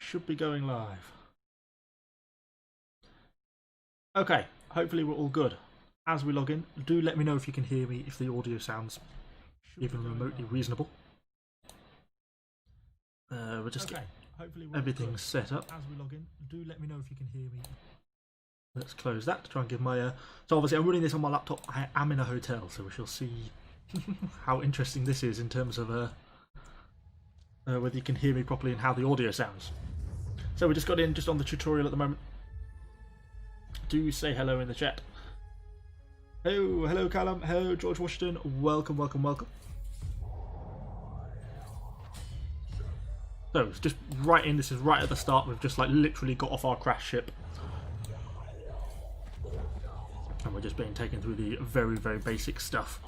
Should be going live. Okay, hopefully we're all good. As we log in, do let me know if you can hear me, if the audio sounds even remotely reasonable. We'll just get everything set up. As we log in, do let me know if you can hear me. Let's close that to try and give my... So obviously I'm running this on my laptop. I am in a hotel, so we shall see how interesting this is in terms of whether you can hear me properly and how the audio sounds. So we just got in just on the tutorial at the moment. Do say hello in the chat. Oh, hello Callum, hello George Washington, welcome, welcome, welcome. So it's just right in, this is right at the start, we've just like literally got off our crash ship. And we're just being taken through the very, very basic stuff.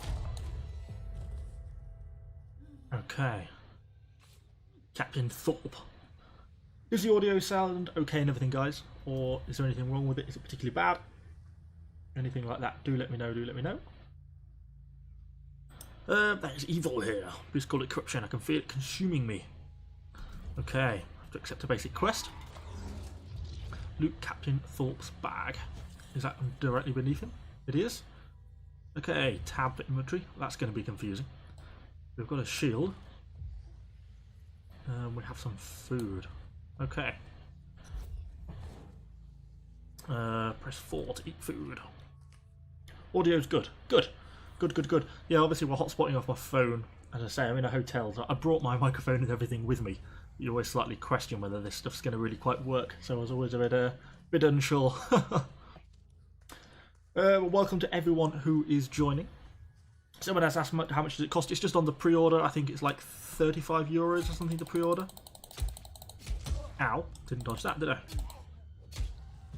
Okay. Captain Thorpe. Does the audio sound okay and everything, guys? Or is there anything wrong with it? Is it particularly bad? Anything like that, do let me know, do let me know. That is evil here. Please call it corruption, I can feel it consuming me. Okay, I have to accept a basic quest. Loot Captain Thorpe's bag. Is that directly beneath him? It is. Okay, tab inventory. That's going to be confusing. We've got a shield. We have some food. Okay. Press 4 to eat food. Audio's good. Good. Good, good, good. Yeah, obviously we're hotspotting off my phone. As I say, I'm in a hotel, so I brought my microphone and everything with me. You always slightly question whether this stuff's going to really quite work, so I was always a bit unsure. Welcome to everyone who is joining. Someone has asked how much does it cost. It's just on the pre-order. I think it's like 35 euros or something to pre-order. Ow, didn't dodge that, did I?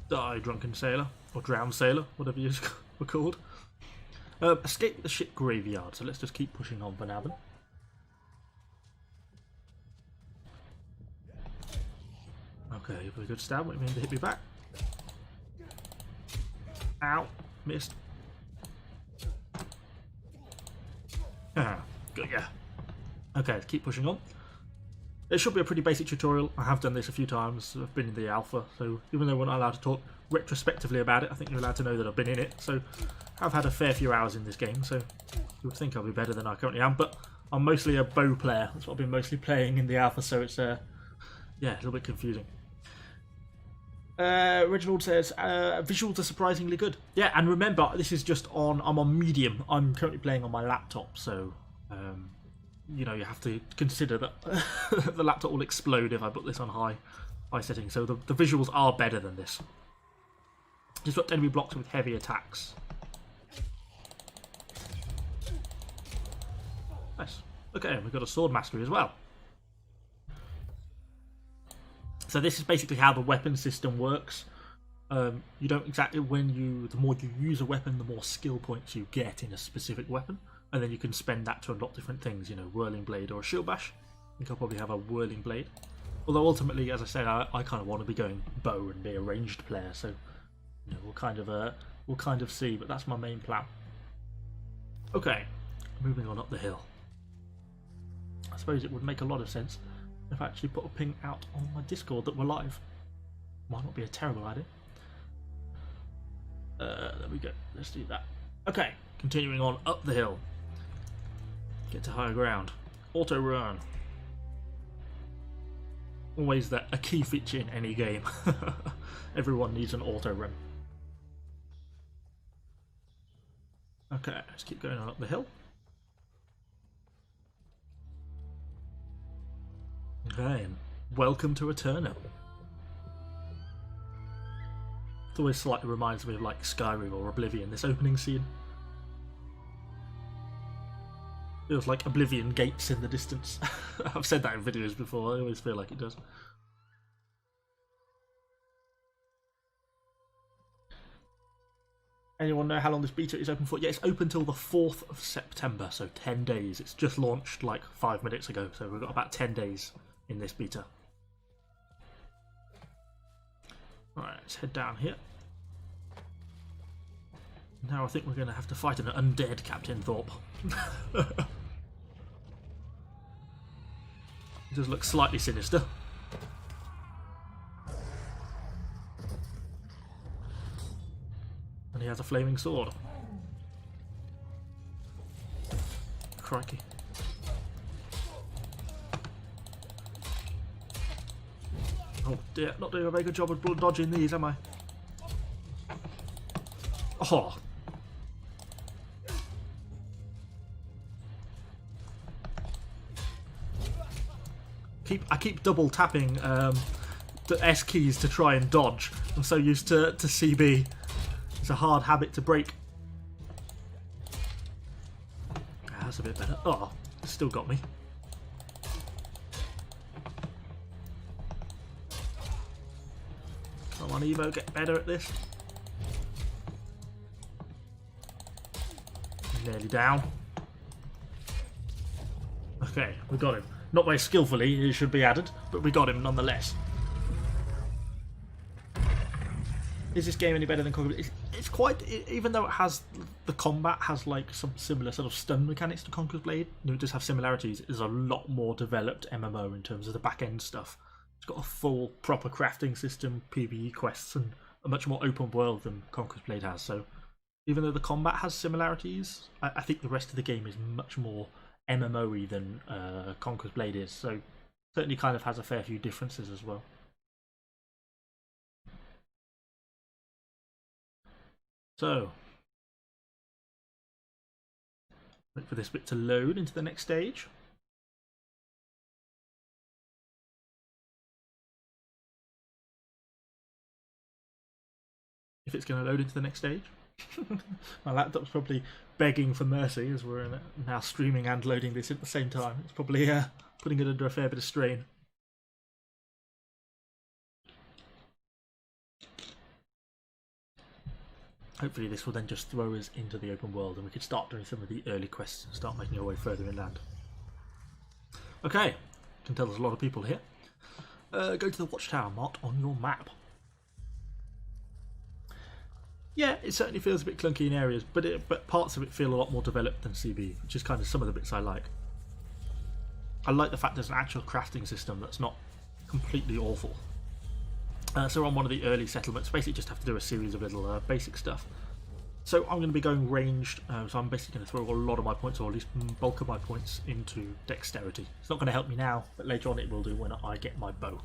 Die, drunken sailor, or drowned sailor, whatever you were called. Escape the ship graveyard, so let's just keep pushing on for now then. Okay, very good stab, what do you mean to hit me back? Ow, missed. Ah, good, yeah. Okay, let's keep pushing on. It should be a pretty basic tutorial. I have done this a few times. I've been in the alpha, so even though we're not allowed to talk retrospectively about it, I think you're allowed to know that I've been in it. So I've had a fair few hours in this game, so you would think I'll be better than I currently am. But I'm mostly a bow player. That's what I've been mostly playing in the alpha, so it's yeah, a little bit confusing. Reginald says visuals are surprisingly good. Yeah, and remember, this is just on. I'm on medium. I'm currently playing on my laptop, so you know, you have to consider that the laptop will explode if I put this on high settings. So the visuals are better than this. Disrupt enemy blocks with heavy attacks. Nice. Okay, we've got a sword mastery as well. So this is basically how the weapon system works. You don't exactly, the more you use a weapon, the more skill points you get in a specific weapon. And then you can spend that to unlock different things, you know, whirling blade or a shield bash. I think I'll probably have a whirling blade. Although ultimately, as I said, I kind of want to be going bow and be a ranged player, so you know, we'll kind of see. But that's my main plan. Okay, moving on up the hill. I suppose it would make a lot of sense if I actually put a ping out on my Discord that we're live. Might not be a terrible idea. There we go. Let's do that. Okay, continuing on up the hill. Get to higher ground. Auto run. Always a key feature in any game. Everyone needs an auto run. Okay, let's keep going on up the hill. Okay, and welcome to Eterna. It always slightly reminds me of like Skyrim or Oblivion, this opening scene. Feels like Oblivion gates in the distance. I've said that in videos before, I always feel like it does. Anyone know how long this beta is open for? Yeah, it's open till the 4th of September, so 10 days. It's just launched like 5 minutes ago, so we've got about 10 days in this beta. Alright, let's head down here. Now I think we're going to have to fight an undead Captain Thorpe. It does look slightly sinister. has a flaming sword. Crikey. Oh dear, not doing a very good job of dodging these, am I? Oh. I keep double tapping the S keys to try and dodge. I'm so used to CB. It's a hard habit to break. That's a bit better. Oh, still got me. Come on, Evo, get better at this. Nearly down. Okay, we got him. Not very skillfully, it should be added, but we got him nonetheless. Is this game any better than Conquer? It's quite, even though it has, the combat has like some similar sort of stun mechanics to Conqueror's Blade, it does have similarities. It's a lot more developed MMO in terms of the back end stuff. It's got a full proper crafting system, PVE quests, and a much more open world than Conqueror's Blade has. So even though the combat has similarities, I think the rest of the game is much more MMO-y than Conqueror's Blade is. So certainly kind of has a fair few differences as well. So, wait for this bit to load into the next stage. If it's going to load into the next stage. My laptop's probably begging for mercy as we're now streaming and loading this at the same time. It's probably putting it under a fair bit of strain. Hopefully this will then just throw us into the open world and we can start doing some of the early quests and start making our way further inland. Okay, I can tell there's a lot of people here. Go to the Watchtower marked on your map. Yeah, it certainly feels a bit clunky in areas, but parts of it feel a lot more developed than CB, which is kind of some of the bits I like. I like the fact there's an actual crafting system that's not completely awful. So we're on one of the early settlements. Basically just have to do a series of little basic stuff. So I'm going to be going ranged, so I'm basically going to throw a lot of my points, or at least bulk of my points, into dexterity. It's not going to help me now, but later on it will do when I get my bow.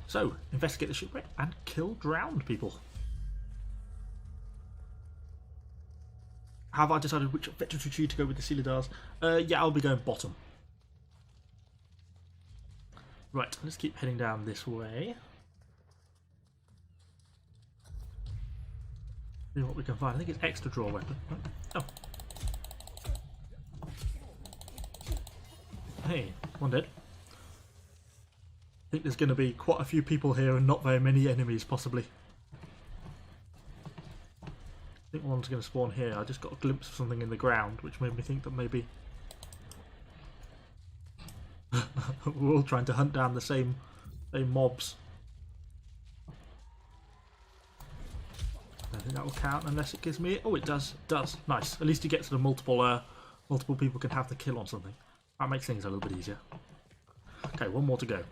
So, investigate the shipwreck and kill drowned people. Have I decided which veteran tree to go with the Sealidars? Yeah, I'll be going bottom. Right, let's keep heading down this way. See what we can find. I think it's extra draw weapon. Oh. Hey, one dead. I think there's going to be quite a few people here and not very many enemies, possibly. I think one's going to spawn here. I just got a glimpse of something in the ground, which made me think that maybe we're all trying to hunt down the same mobs. I think that will count unless it gives me... Oh, it does. It does. Nice. At least you get sort of multiple people can have the kill on something. That makes things a little bit easier. Okay, one more to go.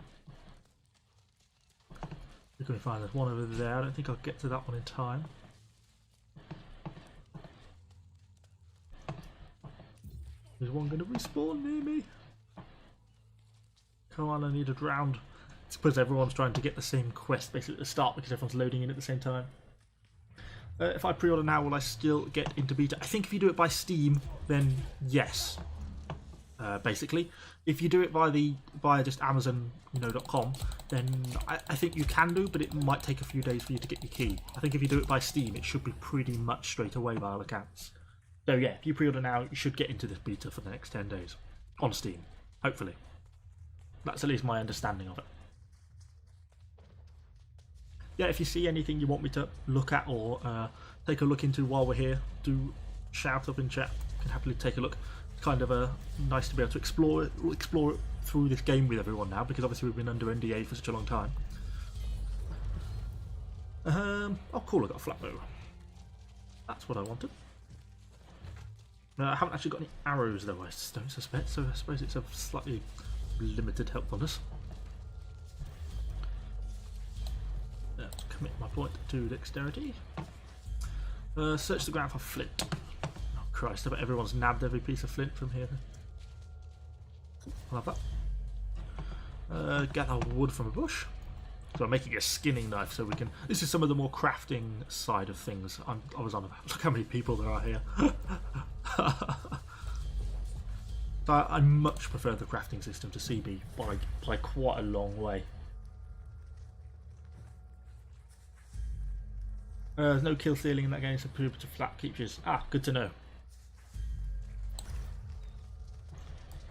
Where can we find? There's one over there. I don't think I'll get to that one in time. Is one going to respawn near me? Come on, I need a drowned. I suppose everyone's trying to get the same quest basically at the start because everyone's loading in at the same time. If I pre-order now, will I still get into beta? I think if you do it by Steam, then yes. Basically, if you do it via just Amazon, .com, then I think you can do, but it might take a few days for you to get your key. I think if you do it by Steam, it should be pretty much straight away by all accounts. So yeah, if you pre-order now, you should get into this beta for the next 10 days on Steam. Hopefully, that's at least my understanding of it. Yeah, if you see anything you want me to look at or take a look into while we're here, do shout up in chat. I can happily take a look. It's kind of nice to be able to explore it through this game with everyone now, because obviously we've been under NDA for such a long time. Oh cool, I got a flat bow. That's what I wanted. I haven't actually got any arrows though, I don't suspect, so I suppose it's a slightly limited helpfulness. Let's commit my point to dexterity. Search the ground for flint. Oh Christ, I bet everyone's nabbed every piece of flint from here. I'll have that. Gather wood from a bush. So I'm making a skinning knife so we can... This is some of the more crafting side of things I was on about. Look how many people there are here. I much prefer the crafting system to CB by quite a long way. There's no kill stealing in that game, so prove to flat creatures. Ah, good to know.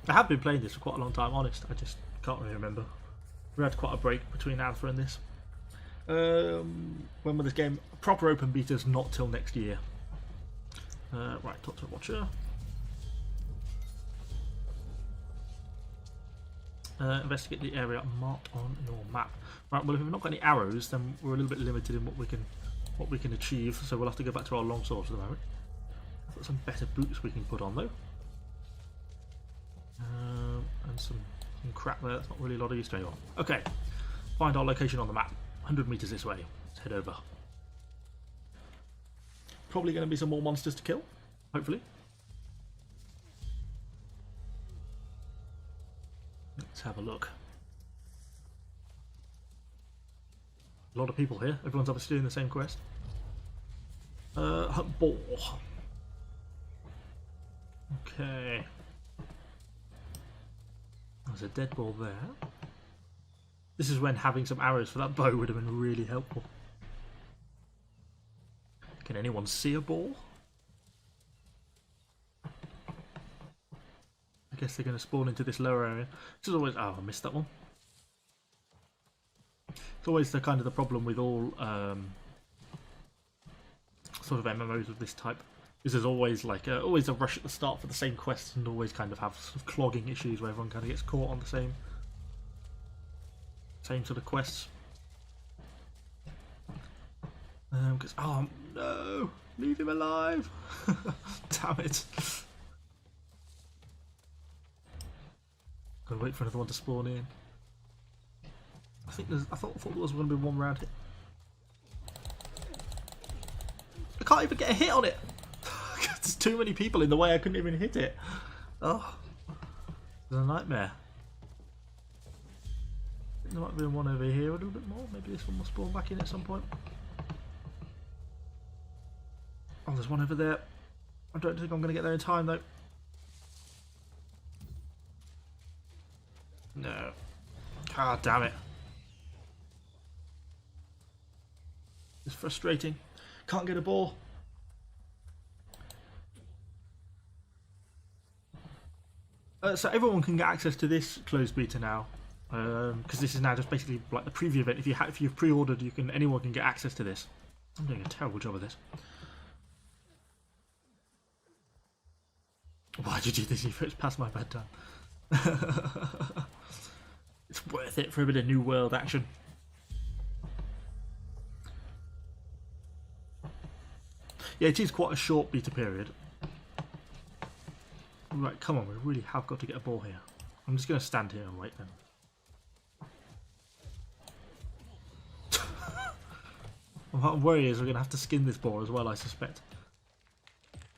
I have been playing this for quite a long time, honest. I just can't really remember. We had quite a break between Alpha and this. When will this game proper open betas? Not till next year. Right, talk to the watcher. Investigate the area marked on your map. Right, well if we've not got any arrows, then we're a little bit limited in what we can achieve. So we'll have to go back to our long swords for the moment. I've got some better boots we can put on though, and some crap there. That's not really a lot of use to anyone. Okay, find our location on the map. 100 meters this way. Let's head over. Probably going to be some more monsters to kill, hopefully. Let's have a look. A lot of people here. Everyone's obviously doing the same quest. Hunt boar. Okay. There's a dead ball there. This is when having some arrows for that bow would have been really helpful. Can anyone see a ball? I guess they're going to spawn into this lower area. This is always... Oh, I missed that one. It's always the kind of the problem with all sort of MMOs of this type. Is there's always like always a rush at the start for the same quests, and always kind of have sort of clogging issues where everyone kind of gets caught on the same sort of quests. Because oh no, leave him alive! Damn it! Gotta wait for another one to spawn in. I think I thought there was going to be one round here. I can't even get a hit on it. There's too many people in the way. I couldn't even hit it. Oh, it's a nightmare. There might be one over here a little bit more. Maybe this one will spawn back in at some point. Oh, there's one over there. I don't think I'm going to get there in time though. No. Ah, damn it. It's frustrating. Can't get a ball. So everyone can get access to this closed beta now, because this is now just basically like the preview event. If you've pre-ordered, anyone can get access to this. I'm doing a terrible job of this. Why did you do this if it's past my bedtime? It's worth it for a bit of new world action. Yeah, it is quite a short beta period. Right, come on, we really have got to get a ball here. I'm just going to stand here and wait then. My worry is we're going to have to skin this ball as well, I suspect.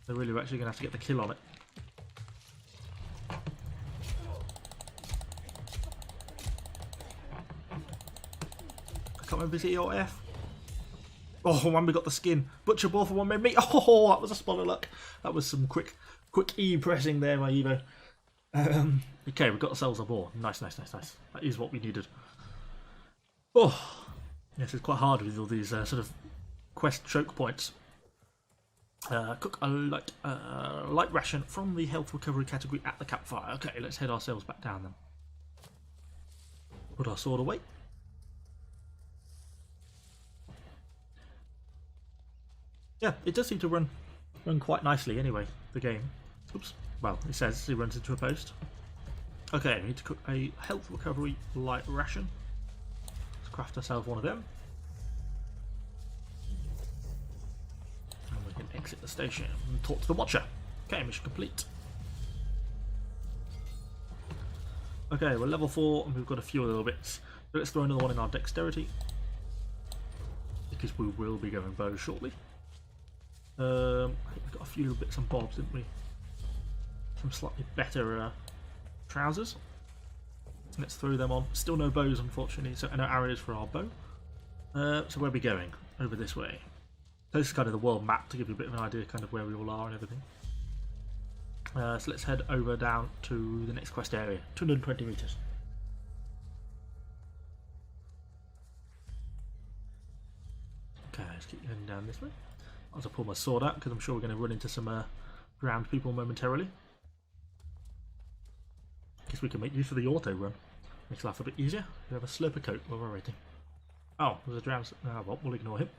So really, we're actually going to have to get the kill on it. I can't remember, is it E or F? Oh, when we got the skin. Butcher ball for 1 made me. Oh, that was a spot of luck. That was some quick E pressing there, my Evo. Okay, we've got ourselves a ball. Nice, nice, nice, nice. That is what we needed. Oh, yes, it's quite hard with all these sort of quest choke points. Cook a light ration from the health recovery category at the campfire. Okay, let's head ourselves back down then. Put our sword away. Yeah, it does seem to run quite nicely anyway, the game. Oops. Well, it says it runs into a post. Okay, we need to cook a health recovery light ration. Let's craft ourselves one of them. And we can exit the station and talk to the watcher. Okay, mission complete. Okay, we're level 4 and we've got a few little bits. So let's throw another one in our dexterity, because we will be going bow shortly. I think we got a few little bits and bobs, didn't we? Some slightly better trousers. Let's throw them on. Still no bows, unfortunately, so no arrows for our bow. So where are we going? Over this way. So this is kind of the world map to give you a bit of an idea kind of where we all are and everything. So let's head over down to the next quest area. 220 meters. Okay, let's keep heading down this way. I'll just pull my sword out because I'm sure we're going to run into some ground people momentarily. Guess we can make use of the auto run. Makes life a bit easier. We have a slurper coat while we're waiting. Oh, there's a drown. Oh, well, we'll ignore him.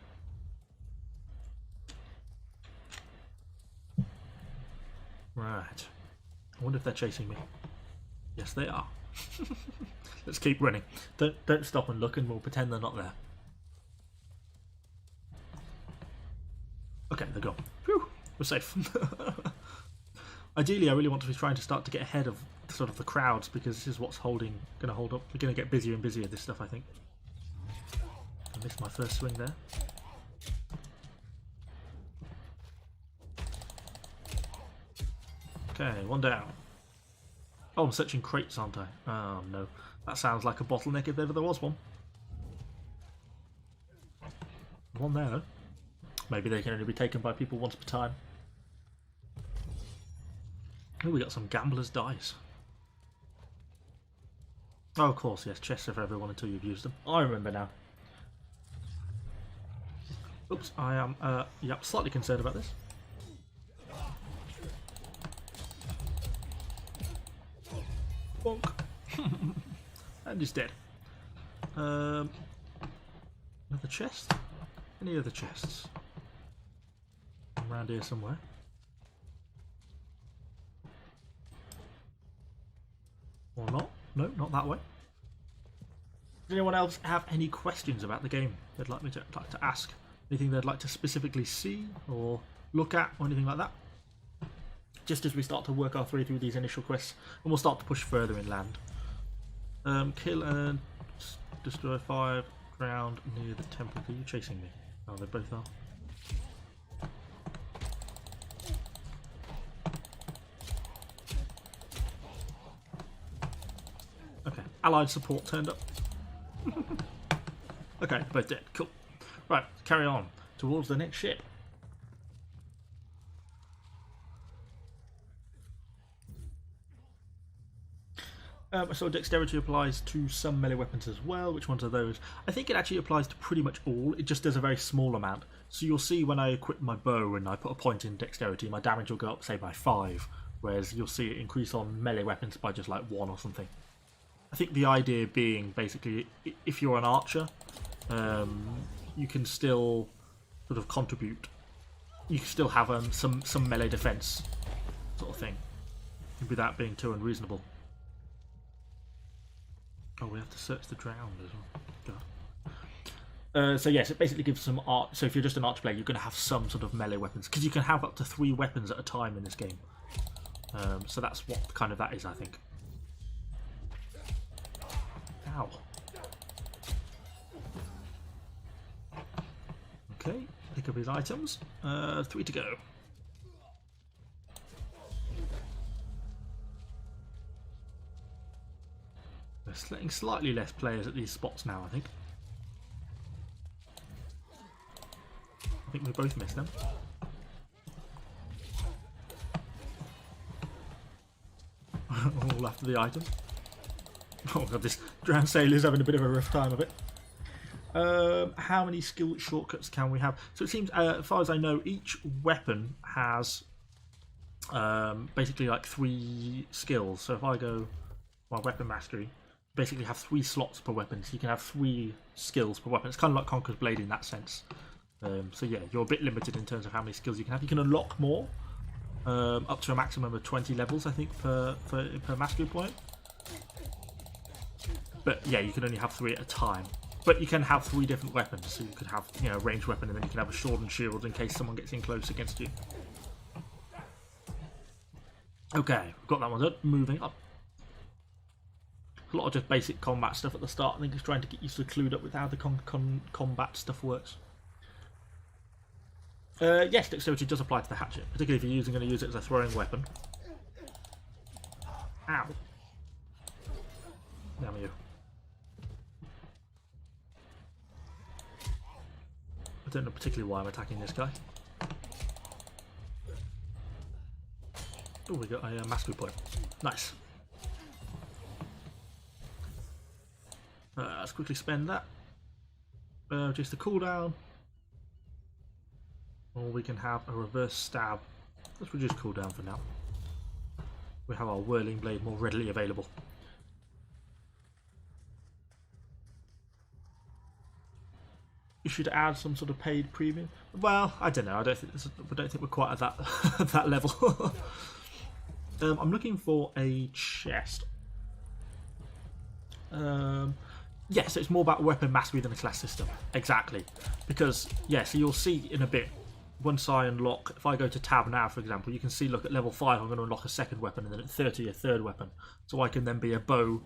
Right. I wonder if they're chasing me. Yes, they are. Let's keep running. Don't stop and look, and we'll pretend they're not there. Okay, they're gone. Phew, we're safe. Ideally, I really want to be trying to start to get ahead of sort of the crowds because this is what's going to hold up. We're going to get busier and busier. This stuff, I think. I missed my first swing there. Okay, one down. Oh, I'm searching crates, aren't I? Oh no, that sounds like a bottleneck if ever there was one. One there, though. Maybe they can only be taken by people once per time. Oh, we got some gambler's dice. Oh, of course, yes, chests are for everyone until you've used them. I remember now. Oops, I am, yep, slightly concerned about this. Bonk. And he's dead. Another chest? Any other chests? Around here somewhere. Or not? No, not that way. Does anyone else have any questions about the game they'd like to ask? Anything they'd like to specifically see or look at or anything like that? Just as we start to work our way through these initial quests, and we'll start to push further inland. Kill and destroy 5 ground near the temple. Are you chasing me? Oh, they both are. Okay, allied support turned up. Okay, both dead. Cool. Right, carry on towards the next ship. So dexterity applies to some melee weapons as well. Which ones are those? I think it actually applies to pretty much all. It just does a very small amount. So you'll see when I equip my bow and I put a point in dexterity, my damage will go up, say, by 5. Whereas you'll see it increase on melee weapons by just like 1 or something. I think the idea being basically, if you're an archer, you can still sort of contribute. You can still have some melee defense sort of thing without being too unreasonable. Oh, we have to search the drowned as well. God. So yes, it basically gives some art. So if you're just an archer player, you're going to have some sort of melee weapons because you can have up to 3 weapons at a time in this game. So that's what kind of that is, I think. Ow. Okay, pick up his items. 3 to go. We're letting slightly less players at these spots now, I think. I think we both missed them. All after the item. Oh god, this drowned sailor's having a bit of a rough time of it. How many skill shortcuts can we have? So it seems, as far as I know, each weapon has basically like 3 skills. So if I go my weapon mastery, basically have 3 slots per weapon. So you can have 3 skills per weapon. It's kind of like Conqueror's Blade in that sense. So yeah, you're a bit limited in terms of how many skills you can have. You can unlock more, up to a maximum of 20 levels, I think, per mastery point. But yeah, you can only have 3 at a time. But you can have 3 different weapons. So you could have, you know, a ranged weapon, and then you can have a sword and shield in case someone gets in close against you. Okay, we've got that one done. Moving up. A lot of just basic combat stuff at the start. I think it's trying to get you so clued up with how the combat stuff works. Yes, dexterity does apply to the hatchet, particularly if you're going to use it as a throwing weapon. Ow. Damn you. I don't know particularly why I'm attacking this guy. Oh, we got a mastery point. Nice. Let's quickly spend that. Just the cooldown. Or we can have a reverse stab. Let's reduce cooldown for now. We have our whirling blade more readily available. You should add some sort of paid premium. Well, I don't know. I don't think we're quite at that that level. I'm looking for a chest. Yeah, so it's more about weapon mastery than a class system. Exactly. Because, yeah, so you'll see in a bit, once I unlock, if I go to tab now, for example, you can see, look, at level 5 I'm going to unlock a second weapon, and then at 30 a third weapon. So I can then be a bow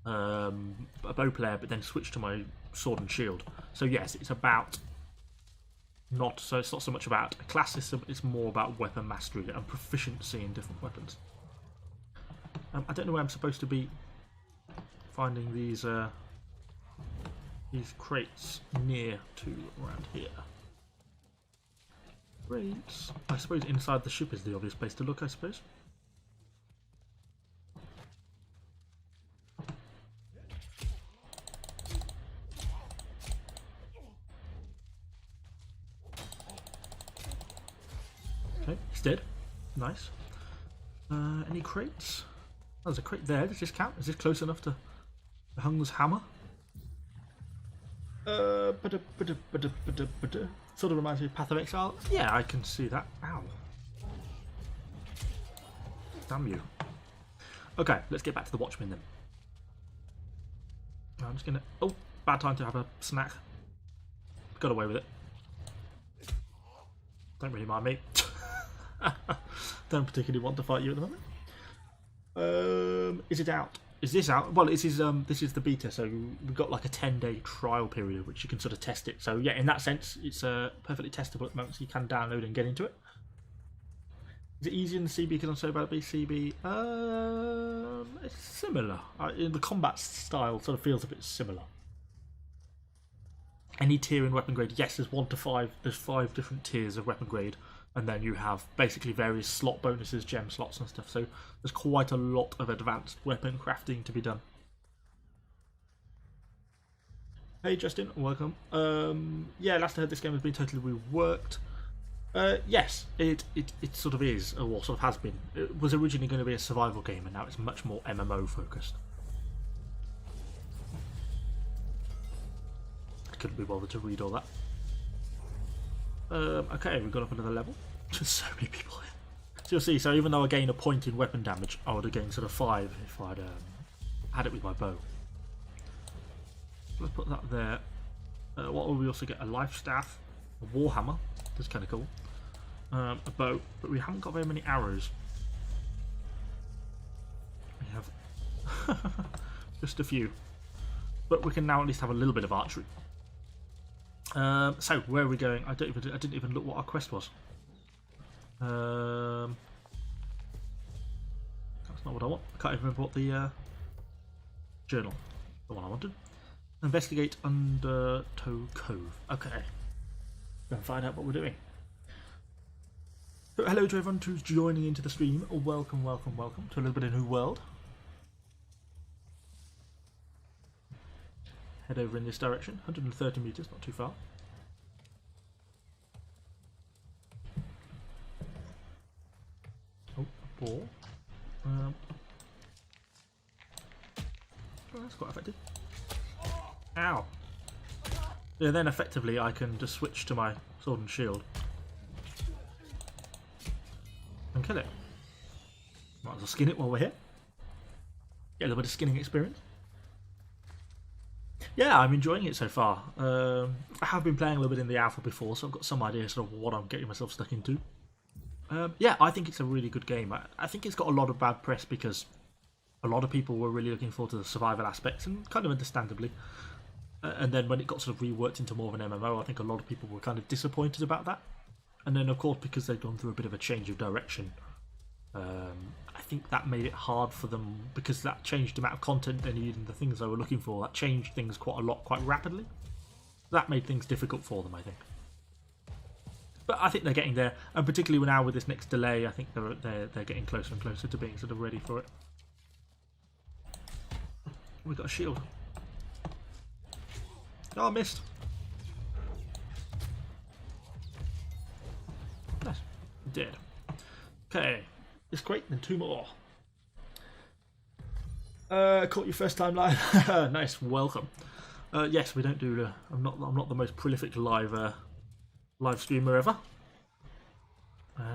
player, but then switch to my sword and shield. So yes, it's about it's not so much about a class system, it's more about weapon mastery and proficiency in different weapons. I don't know where I'm supposed to be finding these crates near to around here. Crates. I suppose inside the ship is the obvious place to look, I suppose. Okay, he's dead. Nice. Any crates? Oh, there's a crate there. Does this count? Is this close enough to the Hunger's hammer? Sort of reminds me of Path of Exile. Yeah, I can see that. Ow. Damn you. Okay, let's get back to the Watchmen then. I'm just gonna... Oh, bad time to have a snack. Got away with it. Don't really mind me. Don't particularly want to fight you at the moment. Is it out? Is this out? Well, this is the beta, so we've got like a 10-day trial period which you can sort of test it. So yeah, in that sense, it's perfectly testable at the moment, so you can download and get into it. Is it easier in the CB because I'm so bad at BCB? It's similar. The combat style sort of feels a bit similar. Any tier in weapon grade? Yes, there's 1 to 5. There's 5 different tiers of weapon grade, and then you have basically various slot bonuses, gem slots and stuff. So there's quite a lot of advanced weapon crafting to be done. Hey Justin, welcome. Yeah, last I heard this game has been totally reworked. Yes, it sort of is, or sort of has been. It was originally going to be a survival game, and now it's much more MMO focused. I couldn't be bothered to read all that. Okay, we've gone up another level. There's so many people here. So you'll see, so even though I gain a point in weapon damage, I would have gained sort of 5 if I'd had it with my bow. Let's put that there. What will we also get? A life staff, a warhammer, that's kind of cool. A bow, but we haven't got very many arrows. We have just a few. But we can now at least have a little bit of archery. So where are we going? I didn't even look what our quest was. That's not what I want. I can't even remember what the journal, the one I wanted. Investigate Undertow Cove. Okay, go and find out what we're doing. So, hello to everyone who's joining into the stream. Welcome, welcome, welcome to a little bit of New World. Head over in this direction, 130 meters, not too far. Oh, a ball. Oh, that's quite effective. Ow! Yeah, then effectively I can just switch to my sword and shield and kill it. Might as well skin it while we're here. Get a little bit of skinning experience. Yeah, I'm enjoying it so far. I have been playing a little bit in the alpha before, so I've got some idea sort of what I'm getting myself stuck into. Yeah, I think it's a really good game. I think it's got a lot of bad press because a lot of people were really looking forward to the survival aspects, and kind of understandably. And then when it got sort of reworked into more of an MMO, I think a lot of people were kind of disappointed about that. And then, of course, because they've gone through a bit of a change of direction, I think that made it hard for them, because that changed the amount of content they needed and the things they were looking for. That changed things quite a lot, quite rapidly. That made things difficult for them, I think. But I think they're getting there, and particularly now with this next delay, I think they're getting closer and closer to being sort of ready for it. We got a shield. Oh, I missed. Nice. Dead. Okay. It's great. Then 2 more. Caught you first time live. Nice. Welcome. Yes, we don't do. I'm not the most prolific live streamer ever.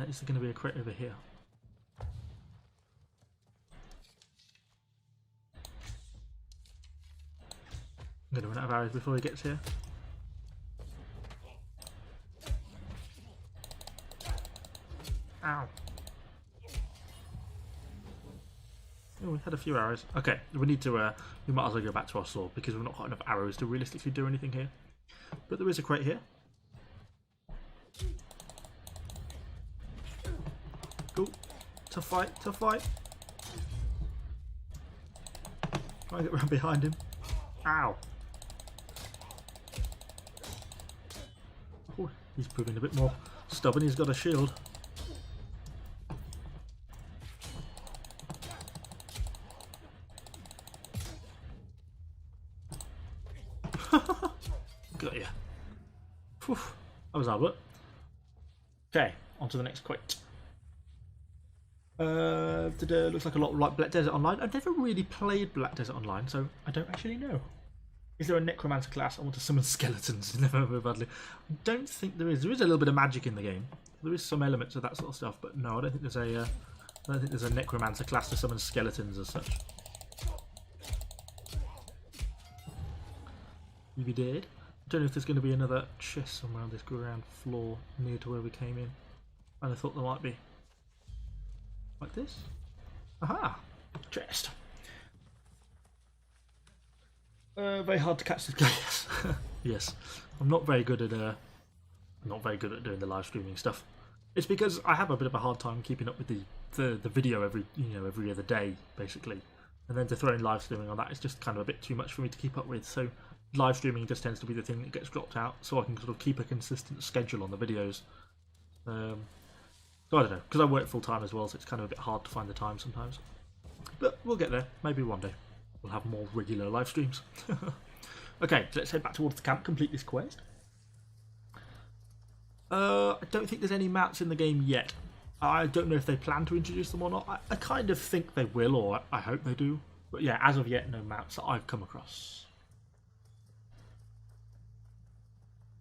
Is there going to be a crate over here? I'm going to run out of arrows before he gets here. Ow. Oh, we had a few arrows. Okay, we need to. We might as well go back to our sword because we've not got enough arrows to realistically do anything here. But there is a crate here. Cool. Tough fight. Tough fight. Try and get around behind him. Ow. Oh, he's proving a bit more stubborn. He's got a shield. Got ya. Whew. That was hard work. Okay, on to the next crate. Looks like a lot like Black Desert Online. I've never really played Black Desert Online, so I don't actually know. Is there a necromancer class? I want to summon skeletons. Never very badly. I don't think there is. There is a little bit of magic in the game. There is some elements of that sort of stuff, but no, I don't think there's a. I don't think there's a necromancer class to summon skeletons as such. If you did, I don't know if there's going to be another chest somewhere on this ground floor near to where we came in. And I thought there might be. Like this? Aha! Chest. Very hard to catch this guy. Yes. Yes. I'm not very good at doing the live streaming stuff. It's because I have a bit of a hard time keeping up with the video every other day basically, and then to throw in live streaming on that is just kind of a bit too much for me to keep up with. So live streaming just tends to be the thing that gets dropped out, so I can sort of keep a consistent schedule on the videos. So I don't know, because I work full time as well, so it's kind of a bit hard to find the time sometimes. But we'll get there. Maybe one day we'll have more regular live streams. Okay, so let's head back towards the camp, complete this quest. I don't think there's any mounts in the game yet. I don't know if they plan to introduce them or not. I kind of think they will, or I hope they do. But yeah, as of yet, no mounts that I've come across.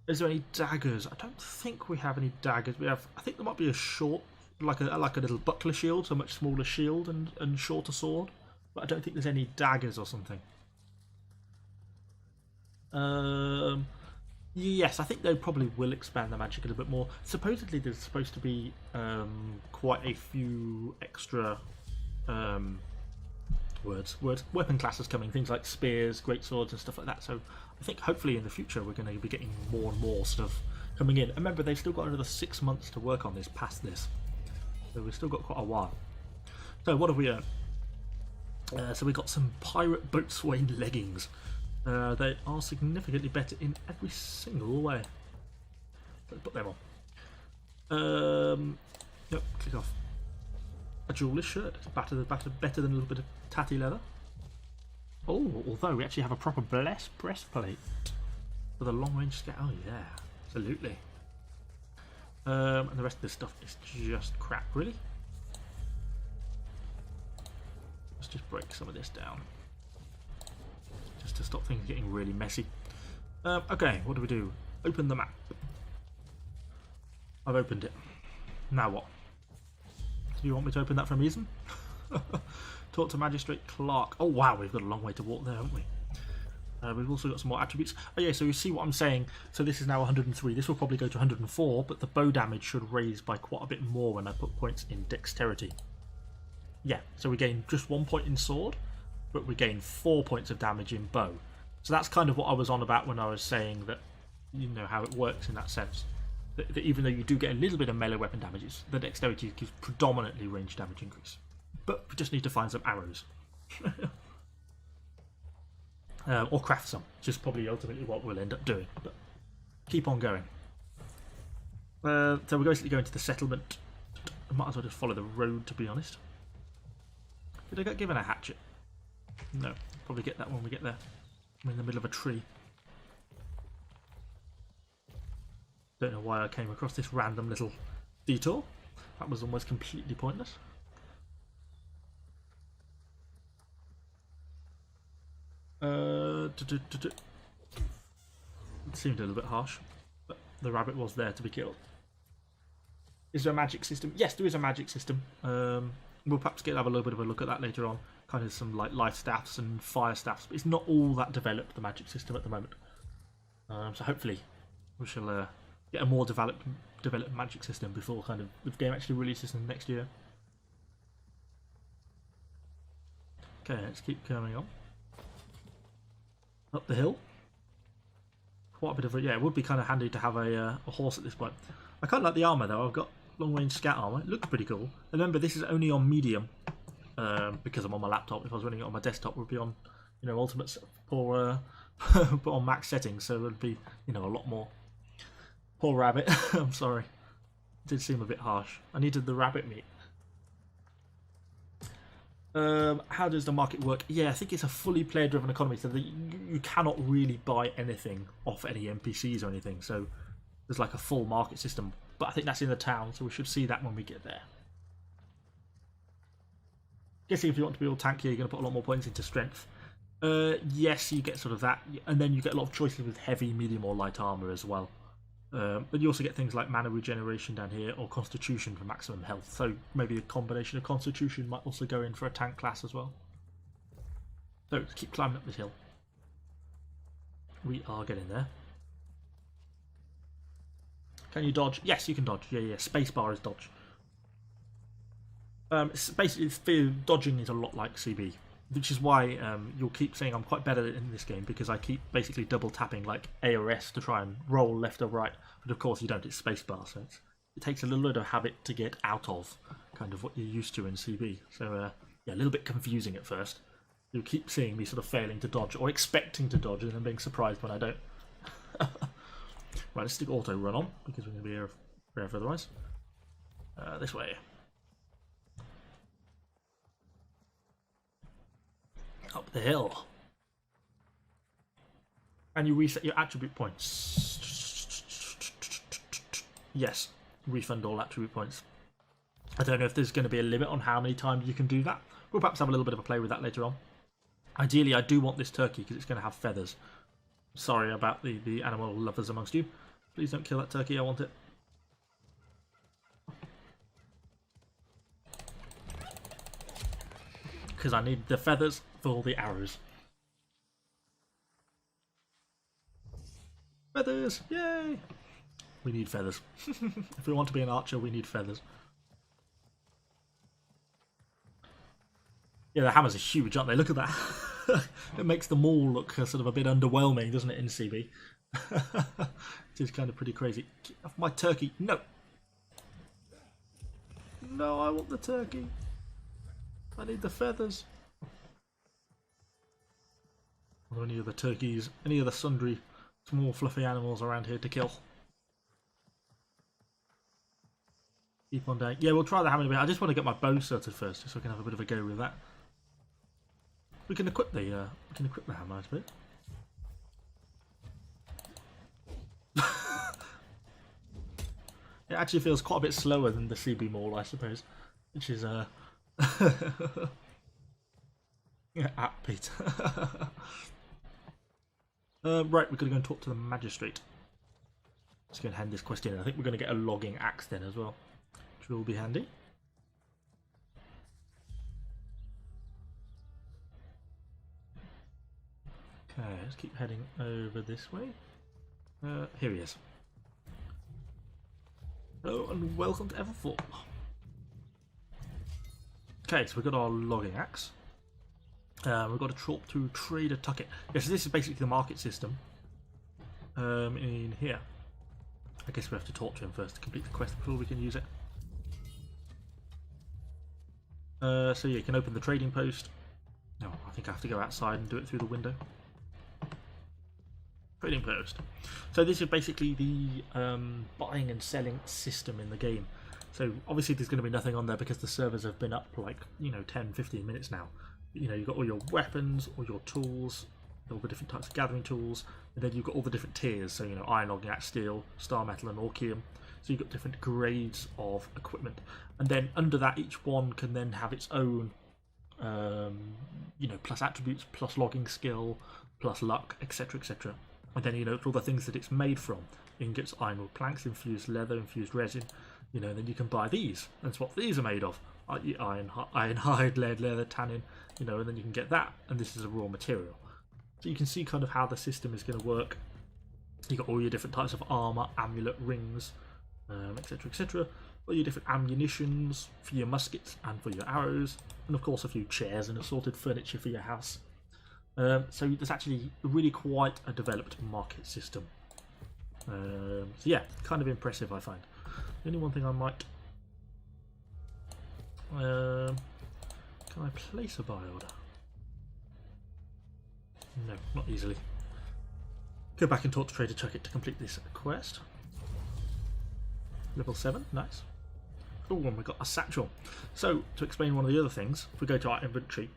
Is there any daggers? I don't think we have any daggers. We have. I think there might be a short, like a little buckler shield, so a much smaller shield and shorter sword. But I don't think there's any daggers or something. Yes, I think they probably will expand the magic a little bit more. Supposedly, there's supposed to be quite a few extra weapon classes coming. Things like spears, great swords, and stuff like that. So I think hopefully in the future we're going to be getting more and more stuff coming in. And remember, they've still got another 6 months to work on this past this, so we've still got quite a while. So what have we earned? So we got some pirate boatswain leggings. They are significantly better in every single way. Let's put them on. Yep, click off. A jeweler's shirt. It's better than a little bit of tatty leather. Oh, although we actually have a proper breastplate for the long range scout. Oh yeah, absolutely. And the rest of this stuff is just crap, really. Let's just break some of this down, just to stop things getting really messy. Okay, what do? Open the map. I've opened it. Now what? Do you want me to open that for a reason? Talk to Magistrate Clark. Oh wow, we've got a long way to walk there, haven't we? We've also got some more attributes. Oh yeah, so you see what I'm saying. So this is now 103. This will probably go to 104, but the bow damage should raise by quite a bit more when I put points in dexterity. Yeah, so we gain just 1 point in sword, but we gain 4 points of damage in bow. So that's kind of what I was on about when I was saying that, you know, how it works in that sense. that even though you do get a little bit of melee weapon damages, the dexterity gives predominantly range damage increase. But we just need to find some arrows. Or craft some, which is probably ultimately what we'll end up doing. But keep on going. So we're basically going to the settlement. I might as well just follow the road, to be honest. Did I get given a hatchet? No, probably get that when we get there. I'm in the middle of a tree. Don't know why I came across this random little detour. That was almost completely pointless. It seemed a little bit harsh, but the rabbit was there to be killed. Is there a magic system? Yes, there is a magic system. We'll perhaps have a little bit of a look at that later on. Kind of some like life staffs and fire staffs, but it's not all that developed, the magic system at the moment. So hopefully we shall get a more developed magic system before kind of the game actually releases in next year. Okay, let's keep coming on. Up the hill. Quite a bit of a, yeah, it would be kind of handy to have a horse at this point. I kind of like the armour though. I've got long range scout armour. It looks pretty cool. And remember, this is only on medium because I'm on my laptop. If I was running it on my desktop, it would be on, you know, ultimate or but on max settings, so it would be, you know, a lot more. Poor rabbit. I'm sorry. It did seem a bit harsh. I needed the rabbit meat. How does the market work? Yeah, I think it's a fully player-driven economy, so you cannot really buy anything off any NPCs or anything. So there's like a full market system, but I think that's in the town, so we should see that when we get there. Guessing if you want to be all tanky, you're going to put a lot more points into strength. Yes, you get sort of that, and then you get a lot of choices with heavy, medium, or light armor as well. But you also get things like mana regeneration down here, or constitution for maximum health. So maybe a combination of constitution might also go in for a tank class as well. So let's keep climbing up this hill. We are getting there. Can you dodge? Yes, you can dodge. Yeah. Spacebar is dodge. Basically, dodging is a lot like CB, which is why you'll keep saying I'm quite better in this game, because I keep basically double tapping like A or S to try and roll left or right. But of course you don't, it's spacebar, so it takes a little bit of habit to get out of kind of what you're used to in CB. So yeah, a little bit confusing at first. You'll keep seeing me sort of failing to dodge or expecting to dodge and then being surprised when I don't. Right, let's stick auto run on because we're going to be here forever otherwise. This way. Up the hill. And you reset your attribute points. Yes, refund all attribute points. I don't know if there's going to be a limit on how many times you can do that. We'll perhaps have a little bit of a play with that later on. Ideally, I do want this turkey because it's going to have feathers. Sorry about the animal lovers amongst you. Please don't kill that turkey, I want it. Because I need the feathers for all the arrows. Feathers! Yay! We need feathers. If we want to be an archer, we need feathers. Yeah, the hammers are huge, aren't they? Look at that. It makes them all look sort of a bit underwhelming, doesn't it, in CB? It is kind of pretty crazy. Get off my turkey. No! No, I want the turkey. I need the feathers. Are there any other turkeys, any other sundry small fluffy animals around here to kill? Keep on down. Yeah, we'll try the hammer in a bit. I just want to get my bow sorted first, just so I can have a bit of a go with that. We can equip the hammer, I suppose. It actually feels quite a bit slower than the CB Maul, I suppose, which is yeah, Pete. Right, we're going to go and talk to the magistrate. Let's go and hand this quest in. I think we're going to get a logging axe then as well, which will be handy. Okay, let's keep heading over this way. Here he is. Hello and welcome to Everfall. Okay, so we've got our logging axe. We've got to talk to Trader Tucket. Yeah, so this is basically the market system in here. I guess we have to talk to him first to complete the quest before we can use it. So yeah, you can open the trading post. No, I think I have to go outside and do it through the window. Trading post. So this is basically the buying and selling system in the game. So obviously there's going to be nothing on there because the servers have been up like, 10-15 minutes now. You've got all your weapons, all your tools, all the different types of gathering tools, and then you've got all the different tiers. So iron, agate, steel, star metal, and orchium. So you've got different grades of equipment, and then under that each one can then have its own plus attributes, plus logging skill, plus luck, etc, etc. And then all the things that it's made from: ingots, ironwood planks, infused leather, infused resin. And then you can buy these. That's what these are made of: iron hide, lead, leather, tannin. And then you can get that, and this is a raw material. So you can see kind of how the system is going to work. You got all your different types of armor, amulet, rings, etc, etc. All your different ammunitions for your muskets and for your arrows, and of course a few chairs and assorted furniture for your house. So there's actually really quite a developed market system. So yeah, kind of impressive, I find. The only one thing I might... can I place a buy order? No, not easily. Go back and talk to Trader Chuckit to complete this quest. Level 7, nice. Oh, and we got a satchel. So, to explain one of the other things, if we go to our inventory,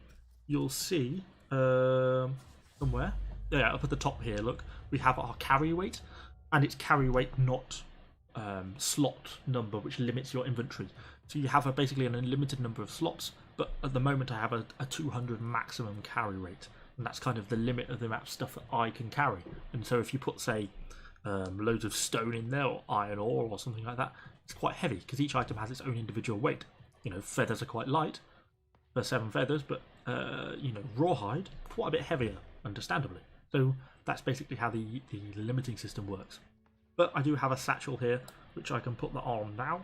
you'll see somewhere, up at the top here, look, we have our carry weight, and it's carry weight, not slot number, which limits your inventory. So you have basically an unlimited number of slots, but at the moment I have a 200 maximum carry rate, and that's kind of the limit of the amount of stuff that I can carry. And so if you put, say, loads of stone in there, or iron ore, or something like that, it's quite heavy, because each item has its own individual weight. Feathers are quite light, for 7 feathers, but, rawhide, quite a bit heavier, understandably. So that's basically how the limiting system works. But I do have a satchel here, which I can put that on now.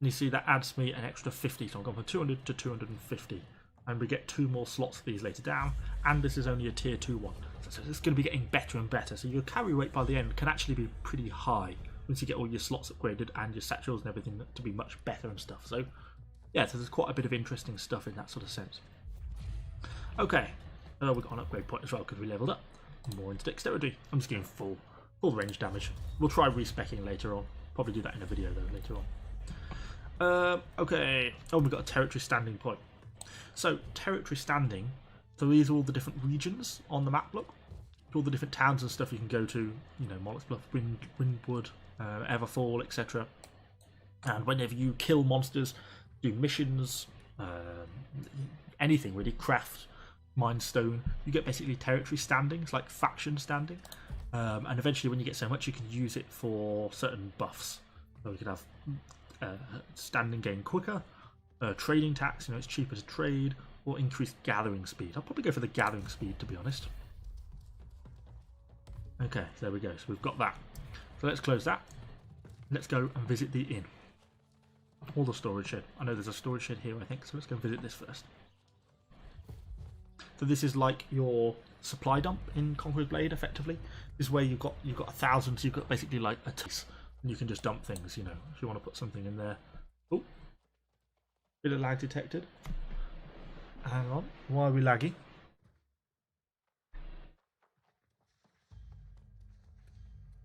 And you see that adds me an extra 50, so I've gone from 200 to 250. And we get 2 more slots of these later down, and this is only a tier 2 one. So it's going to be getting better and better. So your carry weight by the end can actually be pretty high once you get all your slots upgraded and your satchels and everything to be much better and stuff. So yeah, so there's quite a bit of interesting stuff in that sort of sense. Okay, we've got an upgrade point as well because we leveled up. More into dexterity. I'm just getting full range damage. We'll try respecking later on. Probably do that in a video though later on. Okay. Oh, we've got a territory standing point. So territory standing. So these are all the different regions on the map. Look, all the different towns and stuff you can go to. Monarch's Bluff, Windwood, Everfall, etc. And whenever you kill monsters, do missions, anything really, craft, mine stone, you get basically territory standings, like faction standing. And eventually when you get so much, you can use it for certain buffs. So you could have standing gain quicker, trading tax, it's cheaper to trade, or increased gathering speed. I'll probably go for the gathering speed, to be honest. Okay, there we go. So we've got that. So let's close that. Let's go and visit the inn. Or the storage shed. I know there's a storage shed here, I think, so let's go and visit this first. So this is like your supply dump in Conqueror's Blade, effectively. This is where you've got 1,000, so you've got basically like a taste, and you can just dump things, if you want to put something in there. Oh, bit of lag detected. Hang on, why are we laggy?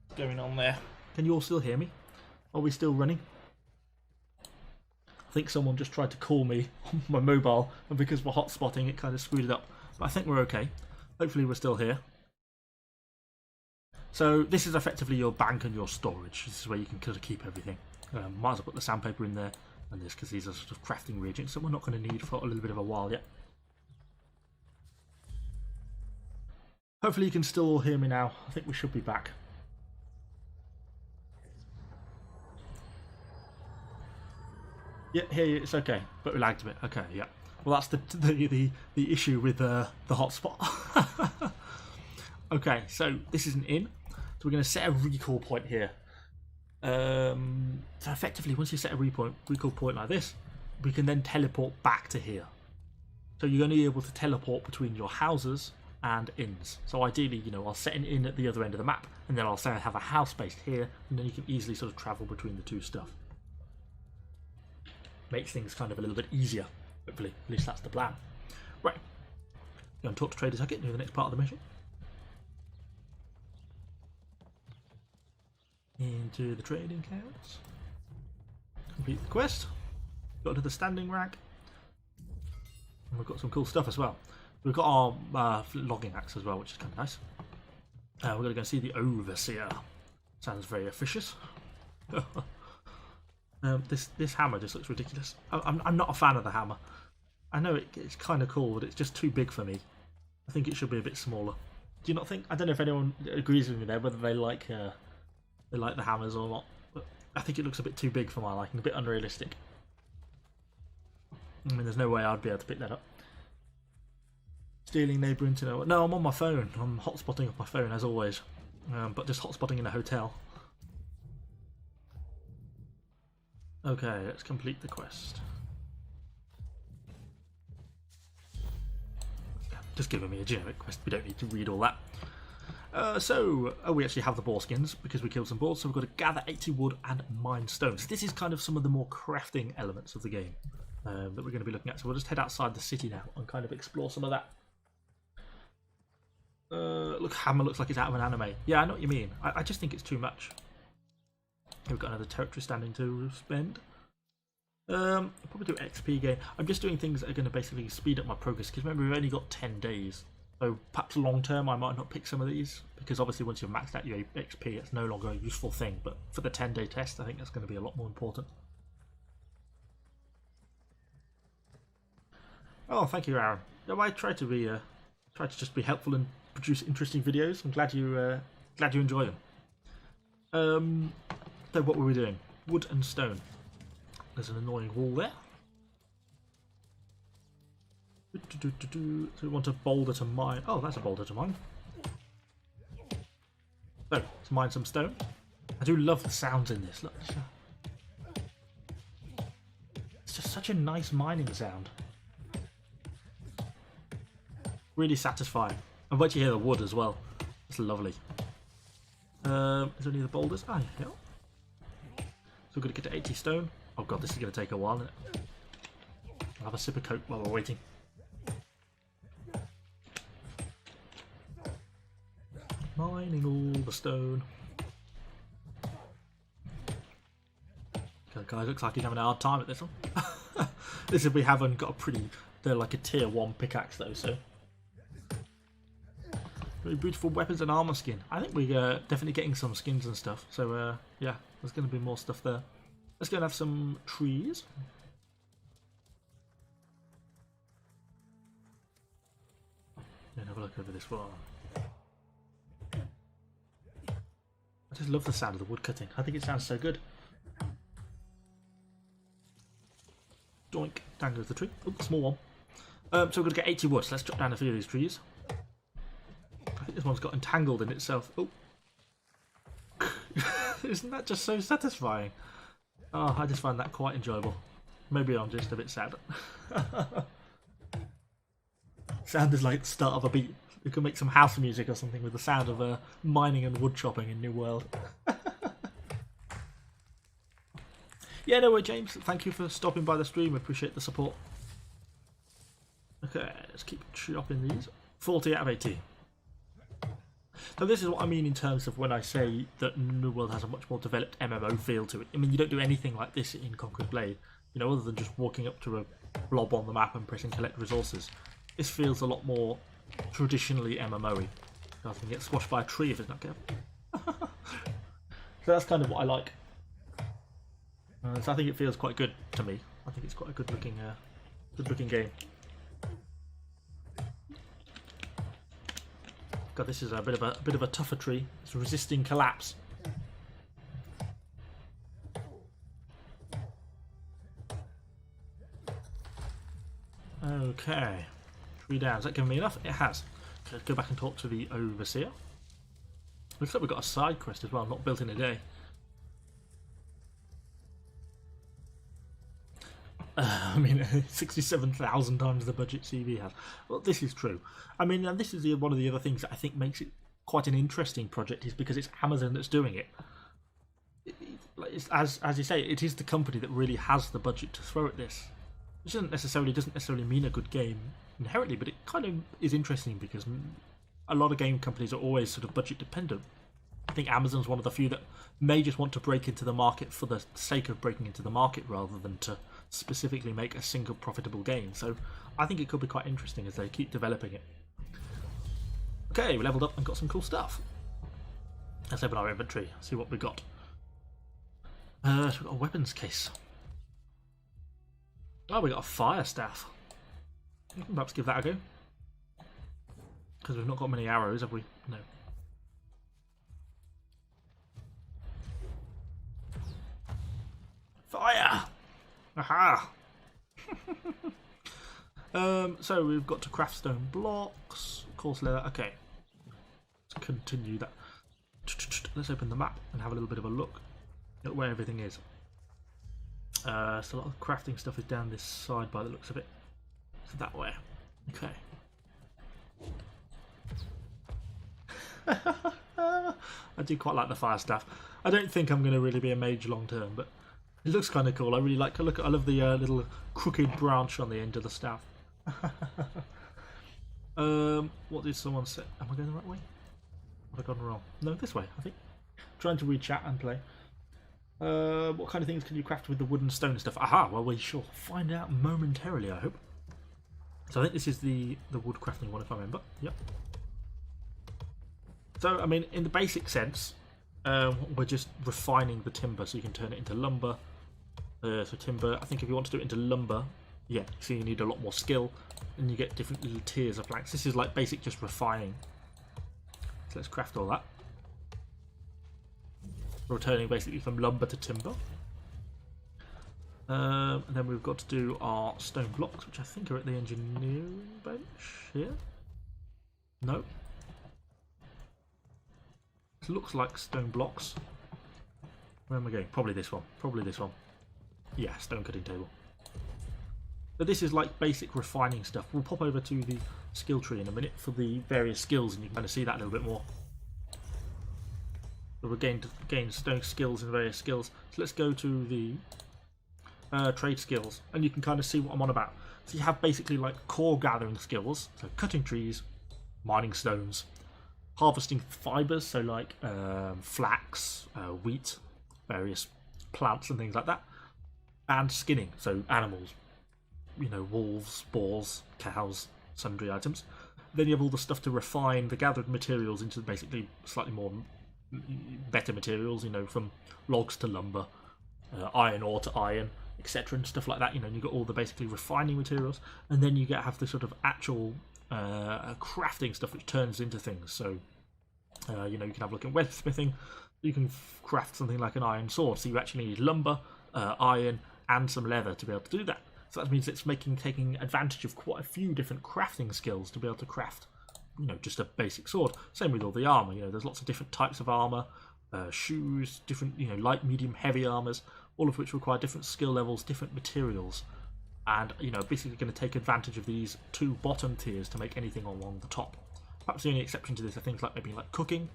What's going on there? Can you all still hear me? Are we still running? I think someone just tried to call me on my mobile, and because we're hotspotting, it kind of screwed it up. But I think we're okay. Hopefully we're still here. So this is effectively your bank and your storage. This is where you can kind of keep everything. Might as well put the sandpaper in there and this, because these are sort of crafting reagents that we're not going to need for a little bit of a while yet. Hopefully you can still all hear me now. I think we should be back. Yeah, hear you. It's okay, but we lagged a bit. Okay, yeah. Well, that's the issue with the hotspot. Okay, so this is an inn. So we're going to set a recall point here. So effectively, once you set a recall point like this, we can then teleport back to here. So you're going to be able to teleport between your houses and inns. So ideally, you know, I'll set an inn at the other end of the map, and then I'll say I have a house based here, and then you can easily sort of travel between the two stuff. Makes things kind of a little bit easier, hopefully. At least that's the plan. Right. Go and talk to Trader Tucket, do the next part of the mission. Into the trading accounts. Complete the quest. Got to the standing rack. And we've got some cool stuff as well. We've got our logging axe as well, which is kind of nice. We're going to go see the Overseer. Sounds very officious. This hammer just looks ridiculous. I'm not a fan of the hammer. I know it's kind of cool, but it's just too big for me. I think it should be a bit smaller. Do you not think? I don't know if anyone agrees with me there, whether they like the hammers or not. But I think it looks a bit too big for my liking, a bit unrealistic. I mean, there's no way I'd be able to pick that up. Stealing neighbour internet. No, I'm on my phone. I'm hotspotting off my phone as always, but just hotspotting in a hotel. Okay, let's complete the quest. Just giving me a generic quest, we don't need to read all that. We actually have the boar skins because we killed some boars, so we've got to gather 80 wood and mine stones. This is kind of some of the more crafting elements of the game that we're going to be looking at. So we'll just head outside the city now and kind of explore some of that. Look, hammer looks like it's out of an anime. Yeah, I know what you mean. I just think it's too much. We've got another territory standing to spend. I'll probably do XP gain. I'm just doing things that are going to basically speed up my progress, because remember, we've only got 10 days. So perhaps long term I might not pick some of these, because obviously once you've maxed out your XP it's no longer a useful thing, but for the 10-day test I think that's going to be a lot more important. Oh, thank you, Aaron. No, I try to just be helpful and produce interesting videos. I'm glad you enjoy them. So what were we doing? Wood and stone. There's an annoying wall there. So we want a boulder to mine. Oh, that's a boulder to mine. So, let's mine some stone. I do love the sounds in this. Look. It's just such a nice mining sound. Really satisfying. And once you hear the wood as well, it's lovely. Is there any of the boulders? Ah, yeah. So we're going to get to 80 stone. Oh god, this is going to take a while, isn't it? I'll have a sip of coke while we're waiting. Mining all the stone. Okay, guy looks like he's having a hard time at this one. This is, we haven't got a pretty, they're like a tier 1 pickaxe though, so. Very beautiful weapons and armor skin. I think we're definitely getting some skins and stuff, so yeah, there's going to be more stuff there. Let's go and have some trees. And have a look over this one. I just love the sound of the wood cutting. I think it sounds so good. Doink, down goes the tree. Oh, small one. So we're going to get 80 wood. So let's chop down a few of these trees. I think this one's got entangled in itself. Oh. Isn't that just so satisfying? Oh, I just find that quite enjoyable. Maybe I'm just a bit sad. Sound is like the start of a beat. We could make some house music or something with the sound of mining and wood chopping in New World. Yeah, no way, James. Thank you for stopping by the stream. We appreciate the support. Okay, let's keep chopping these. 40 out of 80. So this is what I mean in terms of when I say that New World has a much more developed MMO feel to it. I mean, you don't do anything like this in Conquered Blade, you know, other than just walking up to a blob on the map and pressing collect resources. This feels a lot more traditionally MMO-y. I can get squashed by a tree if it's not careful. So that's kind of what I like. So I think it feels quite good to me. I think it's quite a good looking game. God, this is a bit of a tougher tree. It's resisting collapse. Okay, tree down. Is that giving me enough? It has. Let's go back and talk to the Overseer. Looks like we've got a side quest as well, not built in a day. mean, 67,000 times the budget CV has. Well, this is true. I mean, and this is one of the other things that I think makes it quite an interesting project, is because it's Amazon that's doing it. As you say, it is the company that really has the budget to throw at this. Which doesn't necessarily mean a good game inherently, but it kind of is interesting because a lot of game companies are always sort of budget dependent. I think Amazon's one of the few that may just want to break into the market for the sake of breaking into the market rather than to specifically make a single profitable game. So I think it could be quite interesting as they keep developing it. Okay, we leveled up and got some cool stuff. Let's open our inventory, see what we got. So we've got a weapons case. Oh, we got a fire staff. We can perhaps give that a go. Because we've not got many arrows, have we? No. Fire! Aha! So we've got to craft stone blocks, coarse leather. Okay, let's continue that. Let's open the map and have a little bit of a look at where everything is. So a lot of crafting stuff is down this side by the looks of it. So that way. Okay. I do quite like the fire staff. I don't think I'm going to really be a mage long term, but it looks kind of cool. I really like. I love the little crooked branch on the end of the staff. What did someone say? Am I going the right way? Have I gone wrong? No, this way. I think. Trying to read chat and play. What kind of things can you craft with the wood and stone stuff? Aha! Well, we shall find out momentarily, I hope. So I think this is the wood crafting one, if I remember. Yep. So I mean, in the basic sense, we're just refining the timber so you can turn it into lumber. So timber. I think if you want to do it into lumber, yeah, so you need a lot more skill, and you get different little tiers of planks. This is like basic, just refining. So let's craft all that. We're returning basically from lumber to timber. And then we've got to do our stone blocks, which I think are at the engineering bench here. No. It looks like stone blocks. Where am I going? Probably this one. Probably this one. Yeah, stone cutting table. But this is like basic refining stuff. We'll pop over to the skill tree in a minute for the various skills, and you can kind of see that a little bit more. So we're gain stone skills and various skills. So let's go to the trade skills, and you can kind of see what I'm on about. So you have basically like core gathering skills, so cutting trees, mining stones, harvesting fibers, so like flax, wheat, various plants and things like that, and skinning, so animals, you know, wolves, boars, cows, sundry items. Then you have all the stuff to refine the gathered materials into basically slightly more better materials, you know, from logs to lumber, iron ore to iron, etc., and stuff like that. You know, you got all the basically refining materials, and then you have the sort of actual crafting stuff which turns into things. So you know, you can have a look at websmithing. You can craft something like an iron sword, so you actually need lumber, iron, and some leather to be able to do that. So that means it's taking advantage of quite a few different crafting skills to be able to craft, you know, just a basic sword. Same with all the armor. You know, there's lots of different types of armor, shoes, different, you know, light, medium, heavy armors, all of which require different skill levels, different materials, and you know, basically going to take advantage of these two bottom tiers to make anything along the top. Perhaps the only exception to this are things like maybe like cooking,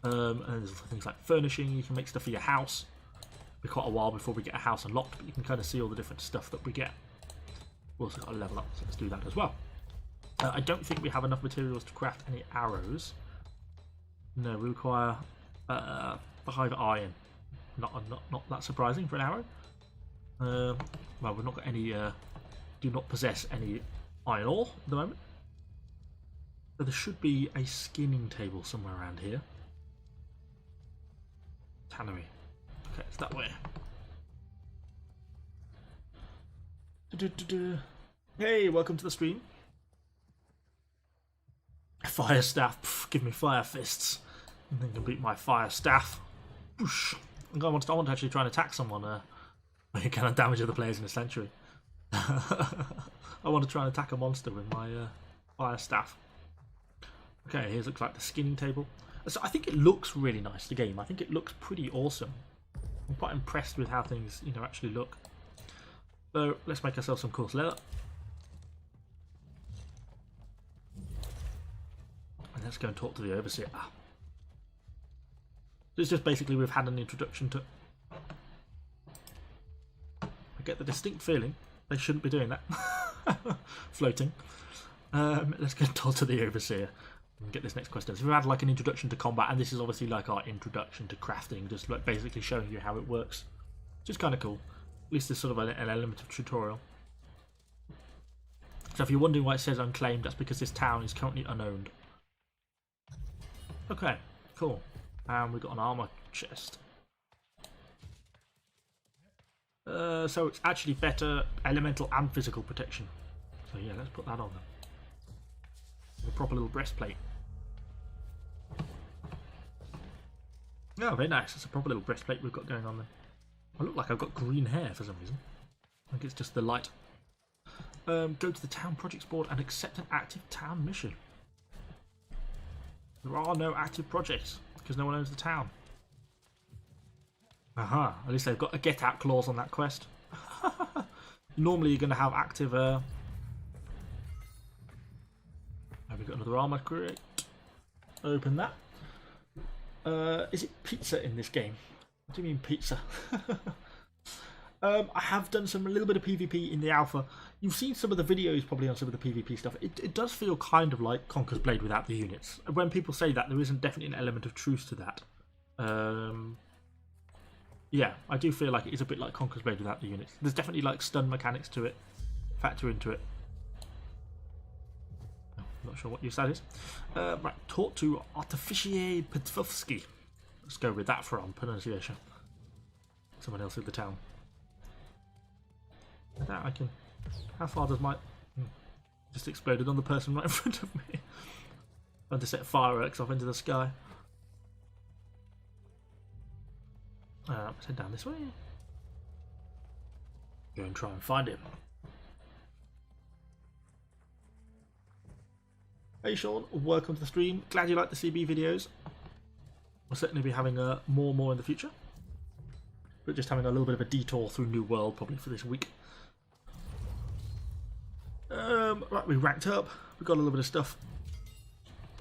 and there's things like furnishing. You can make stuff for your house. It'll be quite a while before we get a house unlocked, but you can kind of see all the different stuff that we get. We've also got to level up, so let's do that as well. I don't think we have enough materials to craft any arrows. No, we require 5 iron. Not that surprising for an arrow. Well, we've not got any. Do not possess any iron ore at the moment. So there should be a skinning table somewhere around here. Tannery. Okay, it's that way. Hey, welcome to the stream. Fire staff, pff, give me fire fists. And then complete my fire staff. Whoosh. I want to actually try and attack someone. Make kind of damage other players in a century. I want to try and attack a monster with my fire staff. Okay, here's looks like the skinning table. So I think it looks really nice. The game. I think it looks pretty awesome. I'm quite impressed with how things, you know, actually look. So let's make ourselves some coarse leather. And let's go and talk to the overseer. It's just basically we've had an introduction to... I get the distinct feeling they shouldn't be doing that. Floating. Let's go and talk to the overseer and get this next question. So we've had like an introduction to combat, and this is obviously like our introduction to crafting, just like basically showing you how it works, which is kind of cool. At least there's sort of an element of tutorial. So if you're wondering why it says unclaimed, that's because this town is currently unowned. Okay, cool. And we've got an armor chest. So it's actually better elemental and physical protection. So yeah, let's put that on then. A proper little breastplate. Oh, very nice. It's a proper little breastplate we've got going on then. I look like I've got green hair for some reason. I think it's just the light. Go to the town projects board and accept an active town mission. There are no active projects because no one owns the town. Aha, at least they've got a get out clause on that quest. Normally you're going to have active... Have we got another armor crate? Open that. Is it pizza in this game? What do you mean pizza? I have done a little bit of PvP in the alpha. You've seen some of the videos probably on some of the PvP stuff. It does feel kind of like Conker's Blade without the units. When people say that, there isn't definitely an element of truth to that. Yeah, I do feel like it is a bit like Conker's Blade without the units. There's definitely like stun mechanics to it, factor into it. Oh, not sure what use that is. Right, talk to Artificier Petvovsky. Let's go with that for our pronunciation. Someone else in the town. That I can... How far does my... Just exploded on the person right in front of me. I had to set fireworks off into the sky. Let's head down this way. Go and try and find him. Hey Sean, welcome to the stream. Glad you like the CB videos. We'll certainly be having more and more in the future. But just having a little bit of a detour through New World probably for this week. Right, we ranked up. We got a little bit of stuff,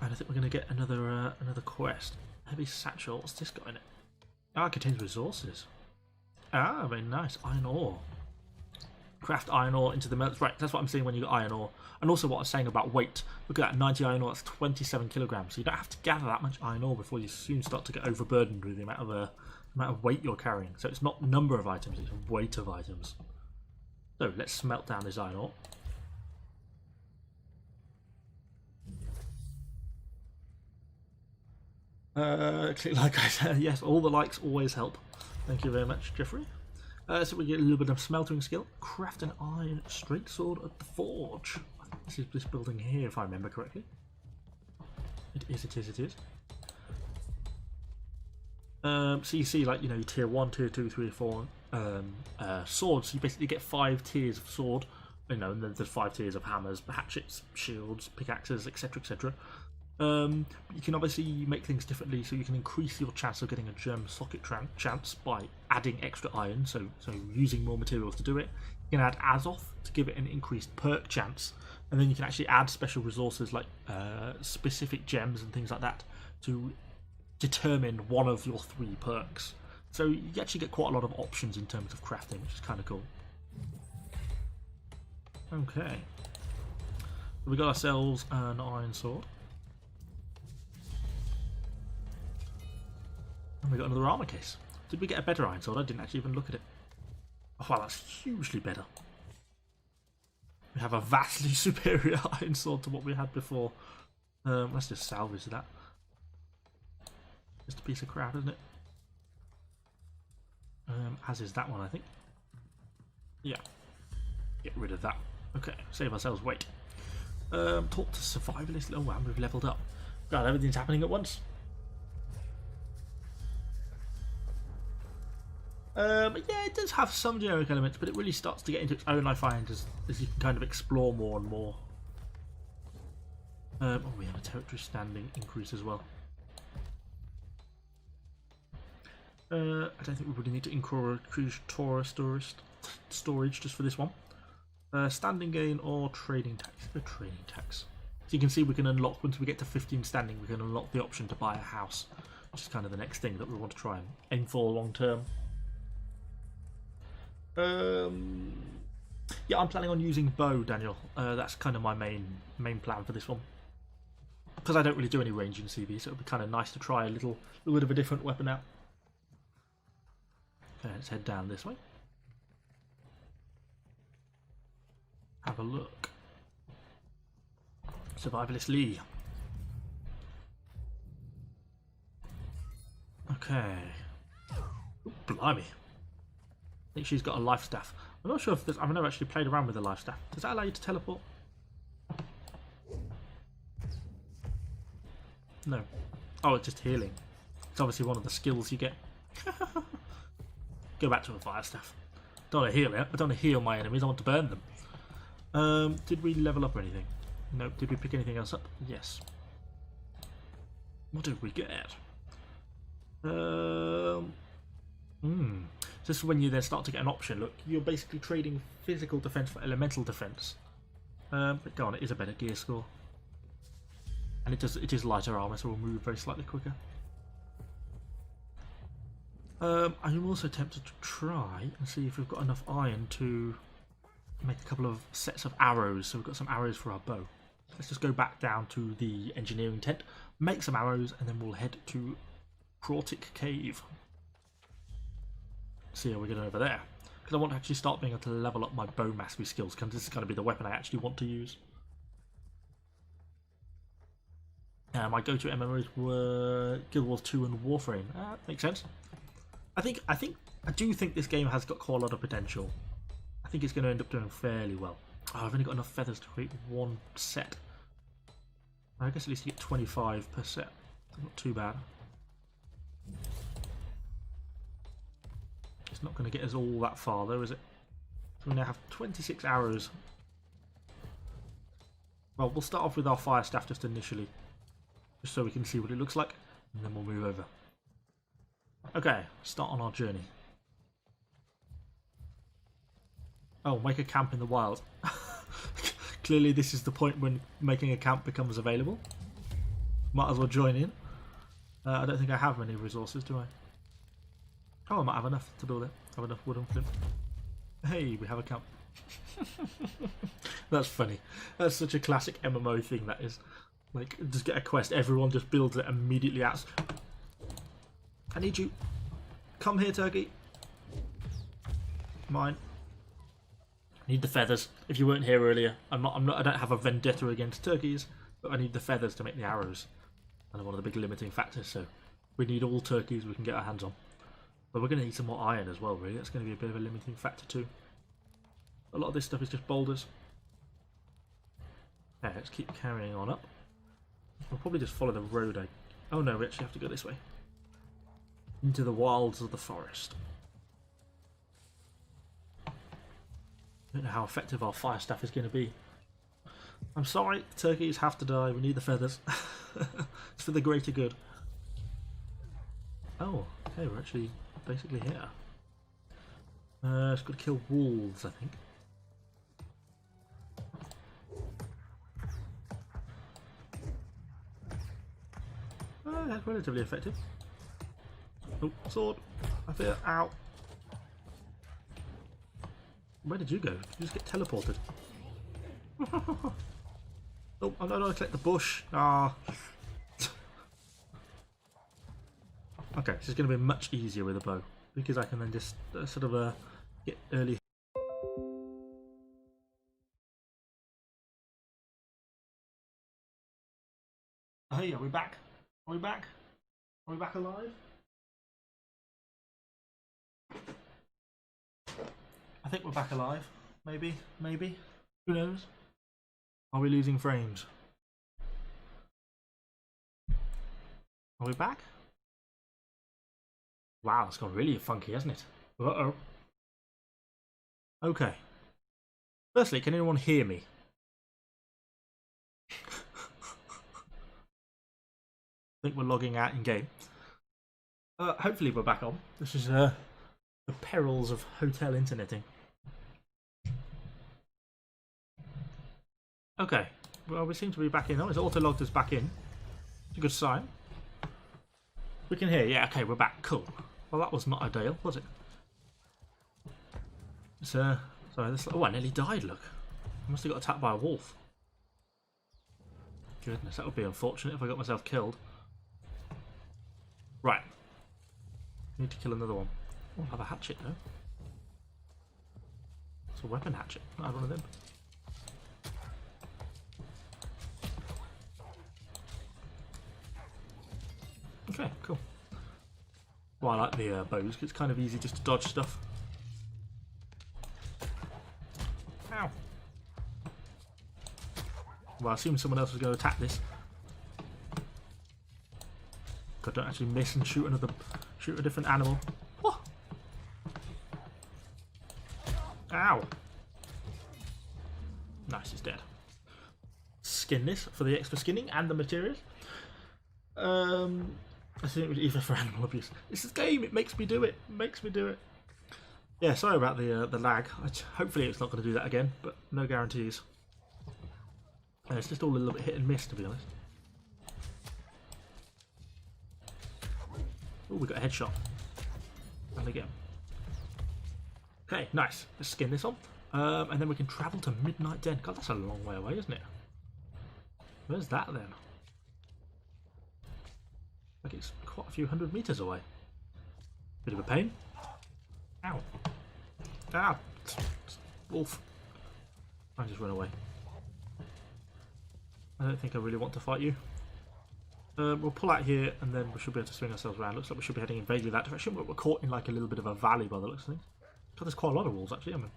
and I think we're going to get another quest. Heavy satchel. What's this got in it? Ah, it contains resources. Ah, very nice. Iron ore. Craft iron ore into the melts. Right, that's what I'm saying when you got iron ore. And also what I was saying about weight. Look at that, 90 iron ore. That's 27 kilograms. So you don't have to gather that much iron ore before you soon start to get overburdened with the amount of weight you're carrying. So it's not number of items; it's weight of items. So let's smelt down this iron ore. Click like I said, yes, all the likes always help. Thank you very much, Jeffrey. So we get a little bit of smeltering skill. Craft an iron straight sword at the forge. I think this is this building here, if I remember correctly. It is. So you see, like, you know, tier 1, tier 2, 3, 4 swords. You basically get 5 tiers of sword. You know, and then there's 5 tiers of hammers, hatchets, shields, pickaxes, etc., etc. You can obviously make things differently, so you can increase your chance of getting a gem socket chance by adding extra iron, so using more materials to do it. You can add Azoth to give it an increased perk chance, and then you can actually add special resources like specific gems and things like that to determine one of your 3 perks. So you actually get quite a lot of options in terms of crafting, which is kind of cool. Okay, we got ourselves an iron sword. And we got another armor case. Did we get a better iron sword? I didn't actually even look at it. Oh wow, that's hugely better. We have a vastly superior iron sword to what we had before. Let's just salvage that. Just a piece of crap, isn't it? As is that one, I think. Yeah. Get rid of that. Okay, save ourselves weight. Talk to survivalist. Oh wow, we've leveled up. God, everything's happening at once. Yeah, it does have some generic elements, but it really starts to get into its own, I find, as you can kind of explore more and more. Oh, we have a territory standing increase as well. I don't think we really need to increase tourist. storage just for this one. Standing gain or trading tax? Trading tax. So you can see we can unlock, once we get to 15 standing, we can unlock the option to buy a house, which is kind of the next thing that we want to try and aim for long term. Yeah, I'm planning on using bow, Daniel. That's kind of my main plan for this one, because I don't really do any range in CV, so it'll be kind of nice to try a little bit of a different weapon out. Okay, let's head down this way. Have a look. Survivalist Lee. Okay. Ooh, blimey. I think she's got a life staff. I'm not sure if I've never actually played around with a life staff. Does that allow you to teleport? No. Oh, it's just healing. It's obviously one of the skills you get. Go back to a fire staff. Don't want to heal it. I don't want to heal my enemies. I want to burn them. Did we level up or anything? Nope. Did we pick anything else up? Yes. What did we get? So this is when you then start to get an option. Look, you're basically trading physical defense for elemental defense. But go on, it is a better gear score, and it is lighter armor, so we'll move very slightly quicker. I'm also tempted to try and see if we've got enough iron to make a couple of sets of arrows. So we've got some arrows for our bow. Let's just go back down to the engineering tent, make some arrows, and then we'll head to Protic Cave. See how we get over there. Because I want to actually start being able to level up my bow mastery skills, because this is going to be the weapon I actually want to use. My go-to MMOs were Guild Wars 2 and Warframe. Makes sense. I do think this game has got quite a lot of potential. I think it's going to end up doing fairly well. Oh, I've only got enough feathers to create one set. I guess at least you get 25 per set. Not too bad. It's not going to get us all that far though, is it? So we now have 26 arrows. Well, we'll start off with our fire staff just initially, just so we can see what it looks like, and then we'll move over. Okay, start on our journey. Oh, make a camp in the wild. Clearly this is the point when making a camp becomes available. Might as well join in. I don't think I have many resources, do I? Oh, I might have enough to build it. I have enough wood and flint. Hey, we have a camp. That's funny. That's such a classic MMO thing, that is. Like, just get a quest, everyone just builds it immediately out. I need you. Come here, turkey. Mine. I need the feathers. If you weren't here earlier, I don't have a vendetta against turkeys, but I need the feathers to make the arrows. And one of the big limiting factors, so we need all turkeys we can get our hands on. But we're going to need some more iron as well, really. That's going to be a bit of a limiting factor too. A lot of this stuff is just boulders. Okay, let's keep carrying on up. We'll probably just follow the road. Oh no, we actually have to go this way. Into the wilds of the forest. I don't know how effective our fire staff is going to be. I'm sorry, turkeys have to die. We need the feathers. It's for the greater good. Oh, okay, we're actually basically here. It's got to kill wolves, I think. That's relatively effective. Oh, sword. I feel. Ow. Where did you go? Did you just get teleported? Oh, I'm not going to collect the bush. Ah. Okay, this is going to be much easier with a bow, because I can then just sort of get early. Hey, are we back? Are we back? Are we back alive? I think we're back alive. Maybe, maybe. Who knows? Are we losing frames? Are we back? Wow, it's gone really funky, hasn't it? Uh-oh. Okay. Firstly, can anyone hear me? I think we're logging out in game. Hopefully we're back on. This is the perils of hotel interneting. Okay, well, we seem to be back in. Oh, it's auto-logged us back in. It's a good sign. We can hear, yeah, okay, we're back. Cool. Well, that was not ideal, was it? It's, sorry, this. Oh, I nearly died, look. I must have got attacked by a wolf. Goodness, that would be unfortunate if I got myself killed. Right. Need to kill another one. Oh, I have a hatchet, though. It's a weapon hatchet. I have one of them. Okay, cool. Well, I like the bows, because it's kind of easy just to dodge stuff. Ow. Well, I assume someone else was going to attack this. I don't actually miss and shoot a different animal. Oh. Ow. Nice, it's dead. Skin this for the extra skinning and the materials. I think it was either for animal abuse. This is a game, it makes me do it. It makes me do it. Yeah, sorry about the lag. Hopefully it's not going to do that again, but no guarantees. It's just all a little bit hit and miss, to be honest. Oh, we got a headshot. And again. Okay, nice. Let's skin this on. And then we can travel to Midnight Den. God, that's a long way away, isn't it? Where's that then? Like it's quite a few hundred meters away. Bit of a pain. Ow. Ah! Wolf. I just run away. I don't think I really want to fight you. We'll pull out here and then we should be able to swing ourselves around. Looks like we should be heading in vaguely that direction, but we're caught in like a little bit of a valley by the looks of things. God, there's quite a lot of wolves actually. I'm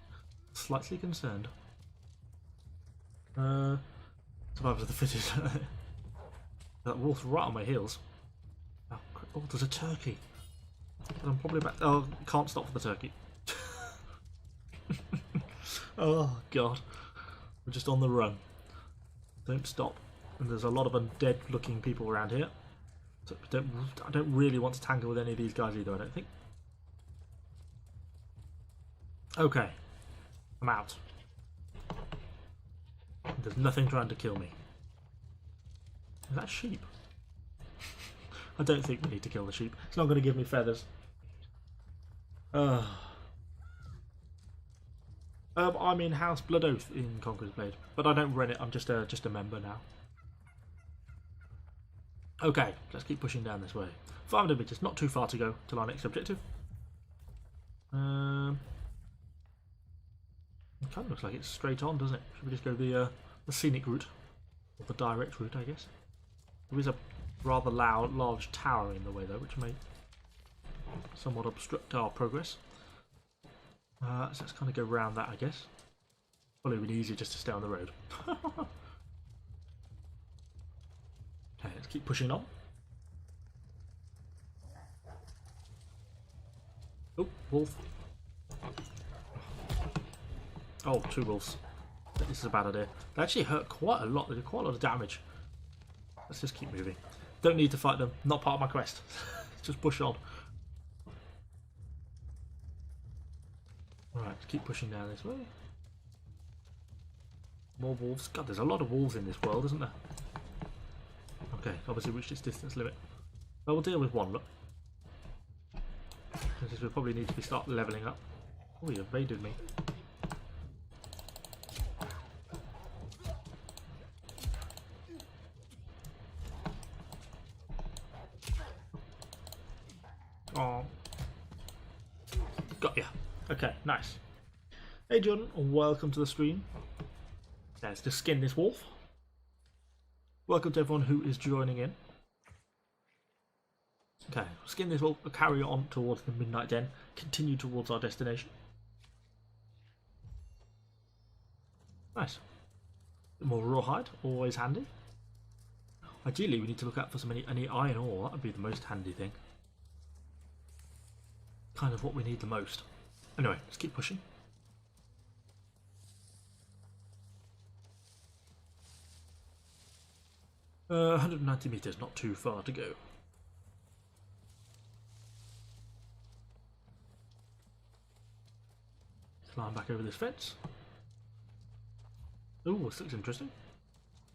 slightly concerned. Survivors of the fittest. That wolf's right on my heels. Oh, there's a turkey. And I'm probably about. Oh, can't stop for the turkey. Oh god, we're just on the run. Don't stop. And there's a lot of undead-looking people around here. So I don't really want to tangle with any of these guys either. I don't think. Okay, I'm out. There's nothing trying to kill me. Is that sheep? I don't think we need to kill the sheep. It's not going to give me feathers. I'm in House Blood Oath in Conqueror's Blade, but I don't run it. I'm just a member now. Okay, let's keep pushing down this way. 500 meters, not too far to go till our next objective. It kind of looks like it's straight on, doesn't it? Should we just go the scenic route, or the direct route, I guess? There is a rather large tower in the way though, which may somewhat obstruct our progress. So let's kind of go around that, I guess. Probably would be easier just to stay on the road. Okay, let's keep pushing on. Oh, wolf. Oh, two wolves. This is a bad idea. They actually hurt quite a lot. They did quite a lot of damage. Let's just keep moving. Don't need to fight them. Not part of my quest. Just push on. Alright, let's keep pushing down this way. More wolves. God, there's a lot of wolves in this world, isn't there? Okay, obviously reached its distance limit. Well, we'll deal with one, look. Since we probably need to start levelling up. Oh, he evaded me. Oh. Got ya. Okay, nice. Hey John, welcome to the stream. Let's just skin this wolf. Welcome to everyone who is joining in. Okay, skin this wolf, carry on towards the Midnight Den, continue towards our destination. Nice. Bit more rawhide, always handy. Ideally, we need to look out for any iron ore. That would be the most handy thing. Kind of what we need the most. Anyway, let's keep pushing. Uh, 190 meters, not too far to go. Climb back over this fence. Ooh, this looks interesting.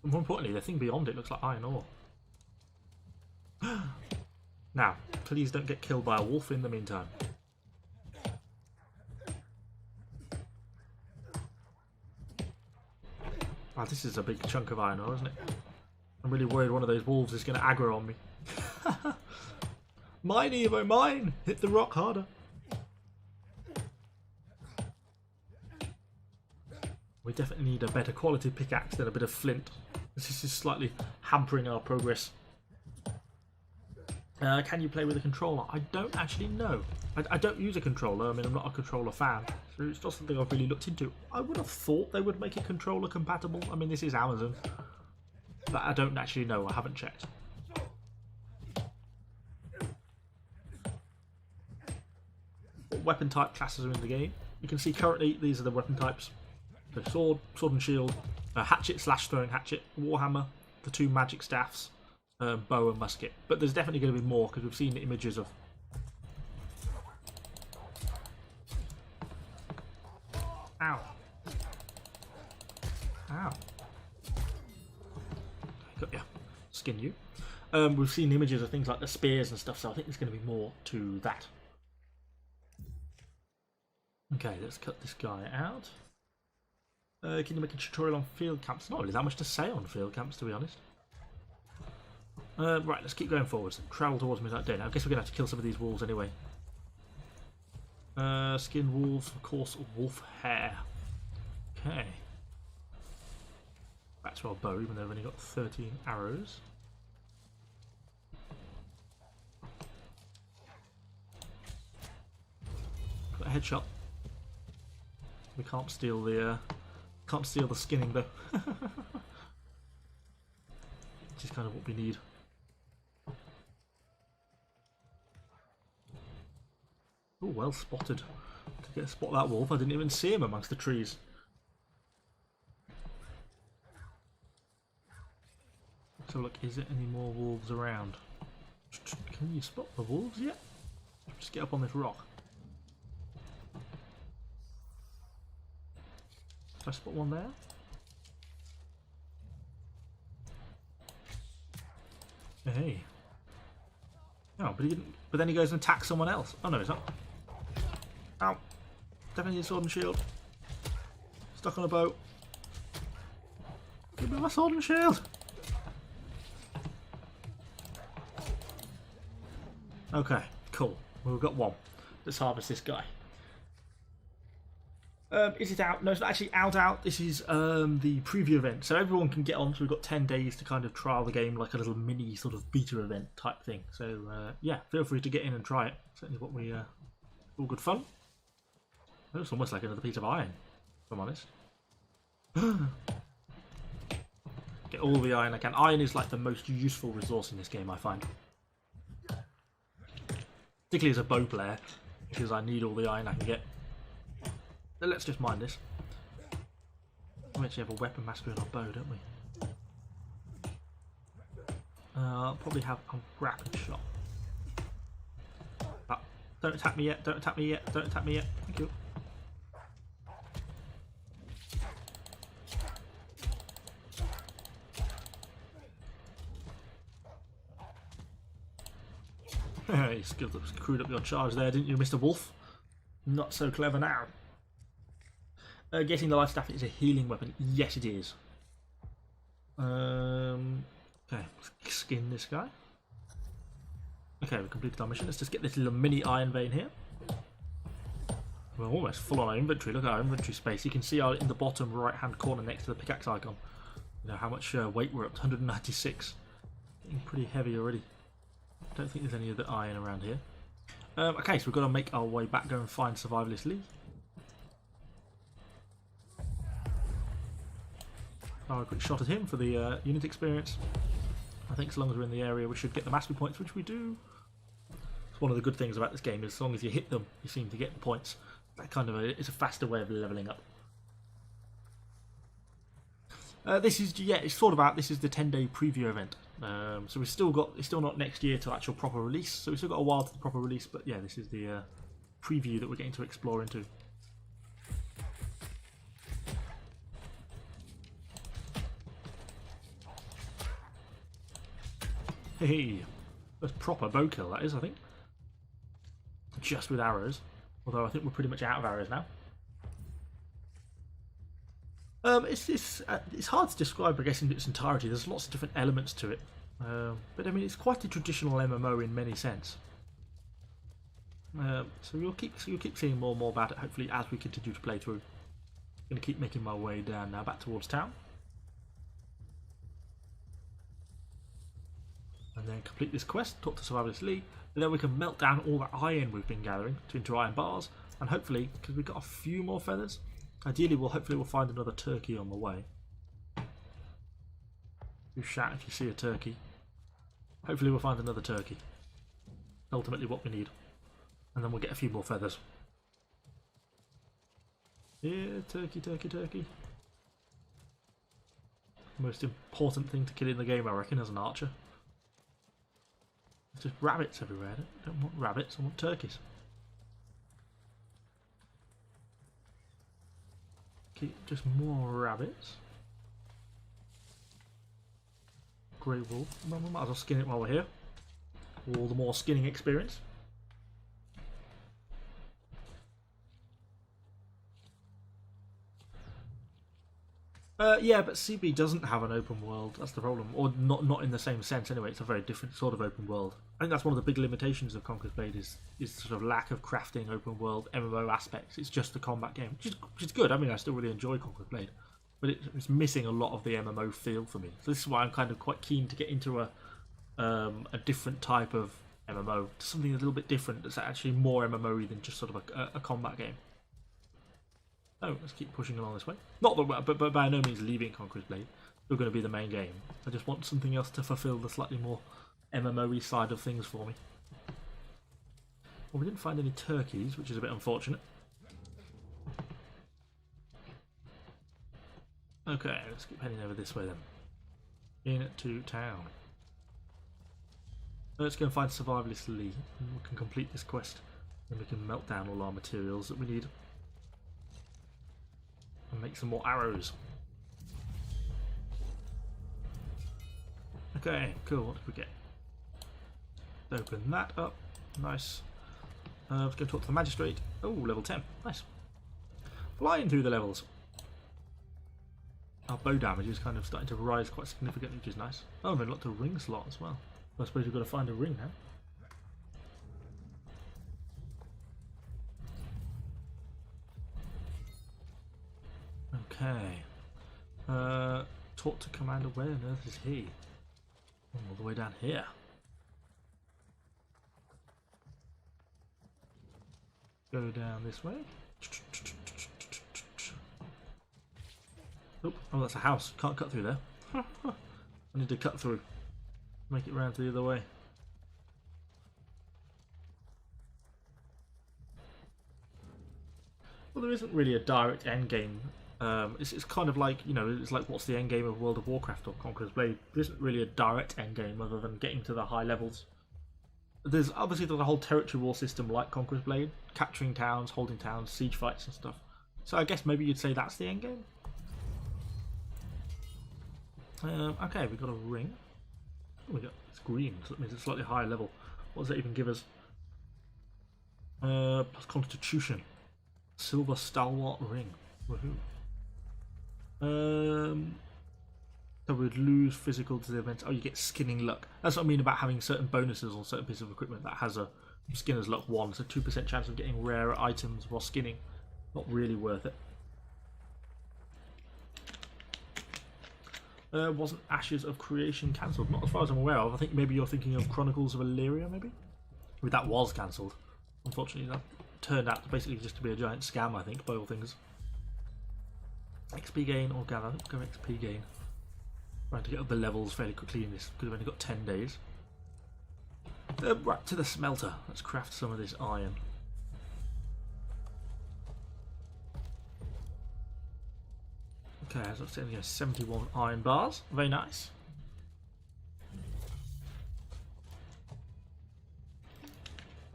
And more importantly, the thing beyond it looks like iron ore. Now, please don't get killed by a wolf in the meantime. Wow, this is a big chunk of iron ore, isn't it? I'm really worried one of those wolves is going to aggro on me. Mine, Evo, mine! Hit the rock harder. We definitely need a better quality pickaxe than a bit of flint. This is slightly hampering our progress. Can you play with a controller? I don't actually know. I don't use a controller. I mean, I'm not a controller fan. So it's not something I've really looked into. I would have thought they would make it controller compatible. I mean, this is Amazon. But I don't actually know. I haven't checked. What weapon type classes are in the game? You can see currently these are the weapon types. So sword and shield, hatchet slash throwing hatchet, warhammer, the 2 magic staffs, bow and musket. But there's definitely going to be more because we've seen images of. Ow. Ow. Got ya. Skin you. We've seen images of things like the spears and stuff, so I think there's going to be more to that. Okay, let's cut this guy out. Can you make a tutorial on field camps? Not really that much to say on field camps, to be honest. Right, let's keep going forwards. Travel towards midnight day. Now, I guess we're going to have to kill some of these wolves anyway. Skin wolves, of course, wolf hair. Okay. Back to our bow, even though we've only got 13 arrows. Got a headshot. We can't steal the skinning though. Which is kind of what we need. Oh, well spotted. To spot that wolf, I didn't even see him amongst the trees. So look, is there any more wolves around? Can you spot the wolves yet? Just get up on this rock. Did I spot one there? Hey. Oh, but he didn't. But then he goes and attacks someone else. Oh no, he's not. Ow! Definitely a sword and shield. Stuck on a boat. Give me my sword and shield. Okay, cool. Well, we've got one. Let's harvest this guy. Is it out? No, it's not actually out. This is the preview event, so everyone can get on. So we've got 10 days to kind of trial the game, like a little mini sort of beta event type thing. So yeah, feel free to get in and try it. Certainly what we all good fun. Oh, it's almost like another piece of iron, if I'm honest. Get all the iron I can. Iron is like the most useful resource in this game, I find. Particularly as a bow player, because I need all the iron I can get. So let's just mine this. We actually have a weapon master in our bow, don't we? I'll probably have a rapid shot. Oh, don't attack me yet, don't attack me yet, don't attack me yet. Thank you. You screwed up your charge there, didn't you, Mr. Wolf? Not so clever now. Getting the life staff is a healing weapon. Yes, it is. Okay, let's skin this guy. Okay, we've completed our mission. Let's just get this little mini iron vein here. We're almost full on our inventory. Look at our inventory space. You can see in the bottom right-hand corner next to the pickaxe icon. You know how much weight we're up to. 196. Getting pretty heavy already. Don't think there's any other iron around here. Okay, so we've got to make our way back, go and find Survivalist Lee. Fire a quick shot at him for the unit experience. I think as long as we're in the area we should get the mastery points, which we do. It's one of the good things about this game is as long as you hit them, you seem to get the points. That kind of it's a faster way of leveling up. This is it's thought about. This is the 10-day preview event, so it's still not next year to actual proper release. So we've still got a while to the proper release. But yeah, this is the preview that we're getting to explore into. Hey, that's proper bow kill, that is, I think. Just with arrows. Although I think we're pretty much out of arrows now. It's hard to describe, I guess, in its entirety. There's lots of different elements to it. But I mean, it's quite a traditional MMO in many sense. So you'll keep seeing more and more about it, hopefully, as we continue to play through. I'm going to keep making my way down now, back towards town. And then complete this quest, talk to Survivalist Lee, and then we can melt down all that iron we've been gathering into iron bars, and hopefully, because we've got a few more feathers, ideally we'll find another turkey on the way. You shout if you see a turkey. Hopefully we'll find another turkey. Ultimately what we need. And then we'll get a few more feathers. Yeah, turkey, turkey, turkey. Most important thing to kill in the game, I reckon, as an archer. There's just rabbits everywhere. I don't want rabbits, I want turkeys. Okay, just more rabbits. Grey wolf. Well, we might as well skin it while we're here. All the more skinning experience. Yeah, but CB doesn't have an open world. That's the problem, or not in the same sense. Anyway, it's a very different sort of open world. I think that's one of the big limitations of Conquer's Blade is sort of lack of crafting, open world, MMO aspects. It's just the combat game, which is good. I mean, I still really enjoy Conquer's Blade, but it's missing a lot of the MMO feel for me. So this is why I'm kind of quite keen to get into a different type of MMO, something a little bit different that's actually more MMO-y than just sort of a combat game. Oh, let's keep pushing along this way. Not that, but by no means leaving Conquer's Blade. Still going to be the main game. I just want something else to fulfill the slightly more MMO-y side of things for me. Well, we didn't find any turkeys, which is a bit unfortunate. Okay, let's keep heading over this way then. Into town. Let's go and find Survivalist Lee, and we can complete this quest. Then we can melt down all our materials that we need. And make some more arrows. Okay, cool. What did we get? Open that up. Nice. Let's go talk to the magistrate. Oh, level 10. Nice. Flying through the levels. Our bow damage is kind of starting to rise quite significantly, which is nice. Oh, we've unlocked a ring slot as well. I suppose we've got to find a ring now. Okay. Talk to Commander. Where on earth is he? All the way down here. Go down this way. Oh, that's a house. Can't cut through there. I need to cut through. Make it round to the other way. Well, there isn't really a direct end game. It's kind of like, you know, it's like what's the end game of World of Warcraft or Conqueror's Blade. There isn't really a direct end game other than getting to the high levels. There's obviously the whole territory war system like Conqueror's Blade, capturing towns, holding towns, siege fights and stuff. So I guess maybe you'd say that's the end game. Okay, we've got a ring. Oh, it's green, so that means it's slightly higher level. What does that even give us? Plus Constitution. Silver Stalwart Ring. Woohoo. So we'd lose physical to the event. Oh, you get skinning luck. That's what I mean about having certain bonuses on certain pieces of equipment that has a skinner's luck 1, so 2% chance of getting rarer items while skinning. Not really worth it. Wasn't Ashes of Creation cancelled? Not as far as I'm aware of. I think maybe you're thinking of Chronicles of Illyria, maybe? I mean, that was cancelled. Unfortunately, that turned out to basically just to be a giant scam, I think, by all things. XP gain or gather? Go XP gain. Trying to get up the levels fairly quickly in this, because we've only got 10 days. Right to the smelter. Let's craft some of this iron. Okay, so it's only 71 iron bars. Very nice.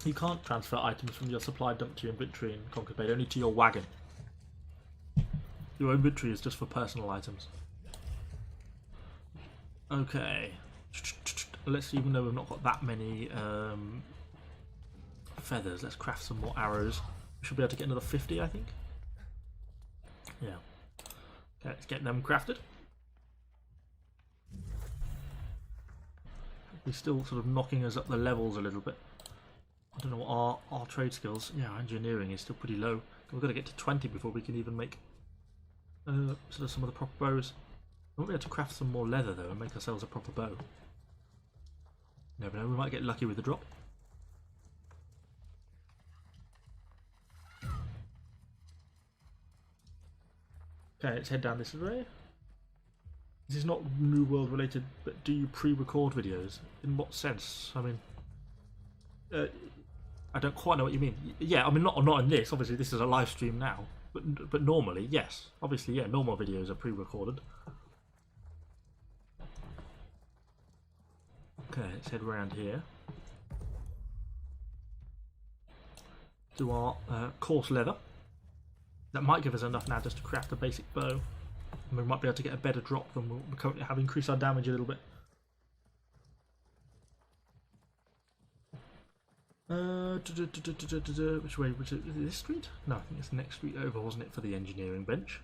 You can't transfer items from your supply dump to your inventory in Conquer's Blade, only to your wagon. Your inventory is just for personal items. Okay. let's see, even though we've not got that many feathers, let's craft some more arrows. We should be able to get another 50, I think. Yeah. Okay, let's get them crafted. He's still sort of knocking us up the levels a little bit. I don't know what our trade skills. Yeah, our engineering is still pretty low. We've got to get to 20 before we can even make sort of some of the proper bows. We might be able to craft some more leather though and make ourselves a proper bow. Never know, we might get lucky with the drop. Okay, let's head down this way. This is not New World related, but do you pre-record videos? In what sense? I mean, I don't quite know what you mean. Yeah, I mean not in this. Obviously, this is a live stream now, but normally, yes. Obviously, yeah, normal videos are pre-recorded. Okay, let's head around here. Do our coarse leather. That might give us enough now just to craft a basic bow. And we might be able to get a better drop than we currently have, increase our damage a little bit. Which way? Was it this street? No, I think it's the next street over, wasn't it, for the engineering bench?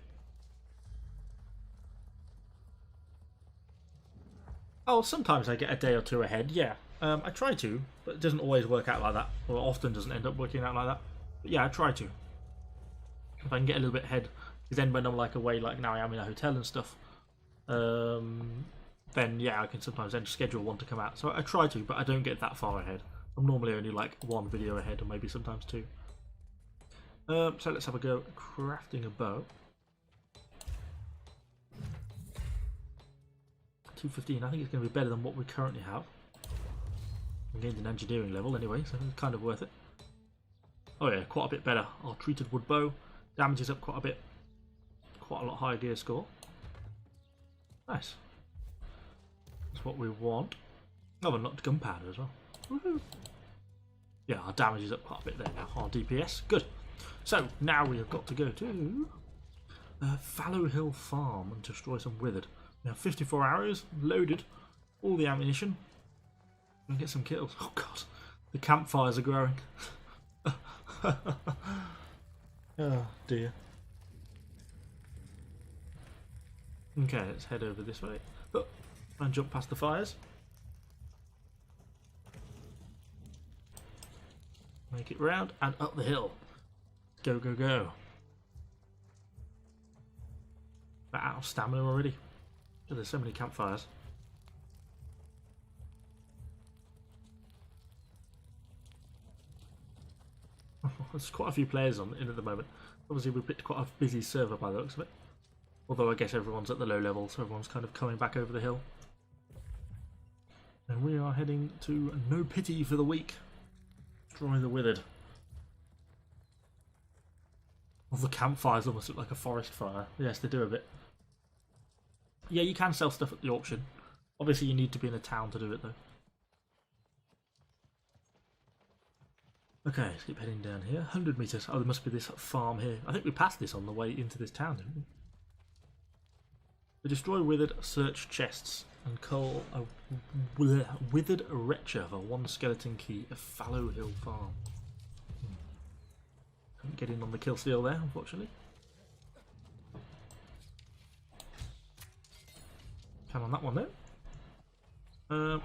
Oh, sometimes I get a day or two ahead, yeah. I try to, but it doesn't always work out like that. Or often doesn't end up working out like that. But yeah, I try to. If I can get a little bit ahead, because then when I'm like away, like now I am in a hotel and stuff, then yeah, I can sometimes then schedule one to come out. So I try to, but I don't get that far ahead. I'm normally only like one video ahead, or maybe sometimes two. So let's have a go at crafting a bow. 215, I think it's going to be better than what we currently have. I gained an engineering level anyway, so it's kind of worth it. Oh yeah, quite a bit better. Our treated wood bow damages up quite a bit. Quite a lot higher gear score. Nice. That's what we want. Oh, and not gunpowder as well. Woohoo! Yeah, our damage is up quite a bit there now. Our DPS, good. So now we have got to go to Fallow Hill Farm and destroy some withered. We have 54 arrows loaded, all the ammunition, and get some kills. Oh god, the campfires are growing. Oh dear. Okay, let's head over this way. Oh, and jump past the fires. Make it round and up the hill. Go, go, go. We're out of stamina already. Oh, there's so many campfires. There's quite a few players in at the moment. Obviously we picked quite a busy server by the looks of it. Although I guess everyone's at the low level, so everyone's kind of coming back over the hill. And we are heading to No Pity for the Weak. Destroy the withered. Well, the campfires almost look like a forest fire. Yes, they do a bit. Yeah, you can sell stuff at the auction. Obviously you need to be in a town to do it though. Okay, let's keep heading down here. 100 metres. Oh, there must be this farm here. I think we passed this on the way into this town, didn't we? We destroy withered, search chests, and cull a withered wretcher for one skeleton key at Fallow Hill Farm. Couldn't get in on the kill steal there, unfortunately. Can on that one though.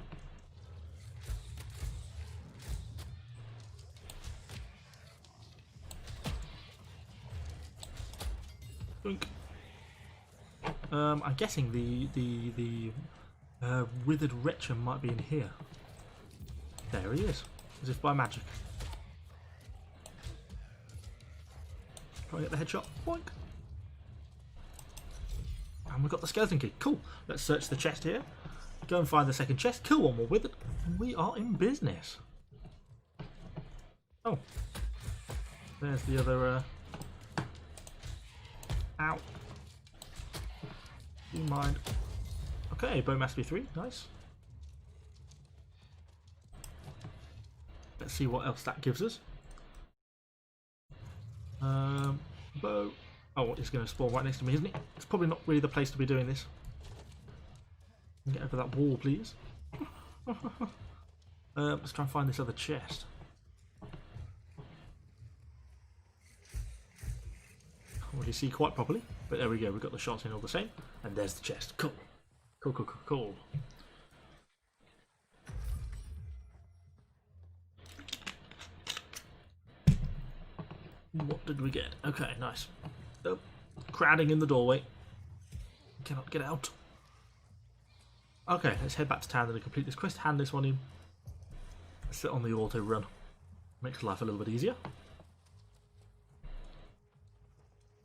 I'm guessing the withered wretcher might be in here. There he is, as if by magic. Try to get the headshot. Boink. And we've got the skeleton key. Cool. Let's search the chest here. Go and find the second chest. Kill one more withered, and we are in business. Oh, there's the other. Ow. Do you mind? Okay, bow mastery 3, nice. Let's see what else that gives us. Bow. Oh, it's going to spawn right next to me, isn't it? It's probably not really the place to be doing this. Get over that wall, please. Let's try and find this other chest. Can't really see quite properly, but there we go. We've got the shots in all the same, and there's the chest. Cool, cool, cool, cool, cool. What did we get? Okay, nice. Oh, crowding in the doorway. Cannot get out. Okay, let's head back to town and complete this quest. Hand this one in. Sit on the auto run. Makes life a little bit easier.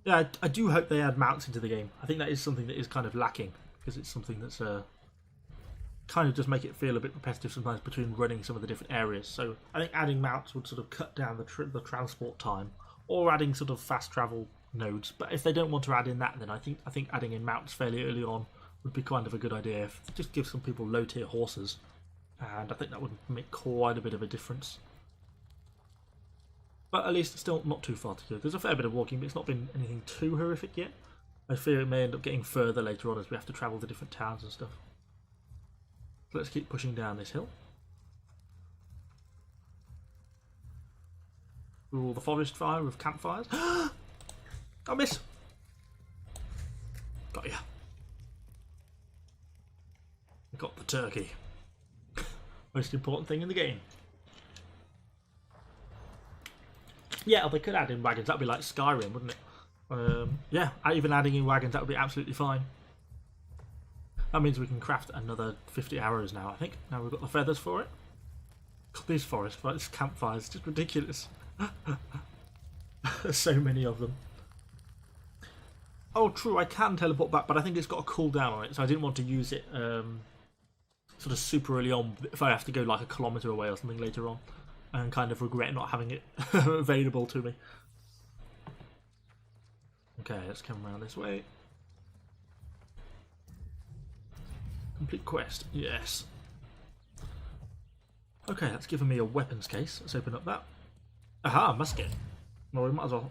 Yeah, I do hope they add mounts into the game. I think that is something that is kind of lacking, because it's something that's kind of just make it feel a bit repetitive sometimes between running some of the different areas. So I think adding mounts would sort of cut down the transport time, or adding sort of fast travel nodes. But if they don't want to add in that, then I think adding in mounts fairly early on would be kind of a good idea. If just give some people low tier horses, and I think that would make quite a bit of a difference. But at least it's still not too far to go. There's a fair bit of walking, but it's not been anything too horrific yet. I fear it may end up getting further later on as we have to travel to different towns and stuff. So let's keep pushing down this hill. Ooh, the forest fire with campfires. I miss. Got ya. Got the turkey. Most important thing in the game. Yeah, they could add in wagons. That'd be like Skyrim, wouldn't it? Yeah, even adding in wagons, that would be absolutely fine. That means we can craft another 50 arrows now, I think. Now we've got the feathers for it. God, these forest fires, this campfires, just ridiculous. There's so many of them. Oh, true, I can teleport back, but I think it's got a cooldown on it, so I didn't want to use it sort of super early on if I have to go like a kilometre away or something later on, and kind of regret not having it available to me. Okay, let's come around this way. Complete quest, yes. Okay, that's given me a weapons case. Let's open up that. Aha, musket. Well, we might as well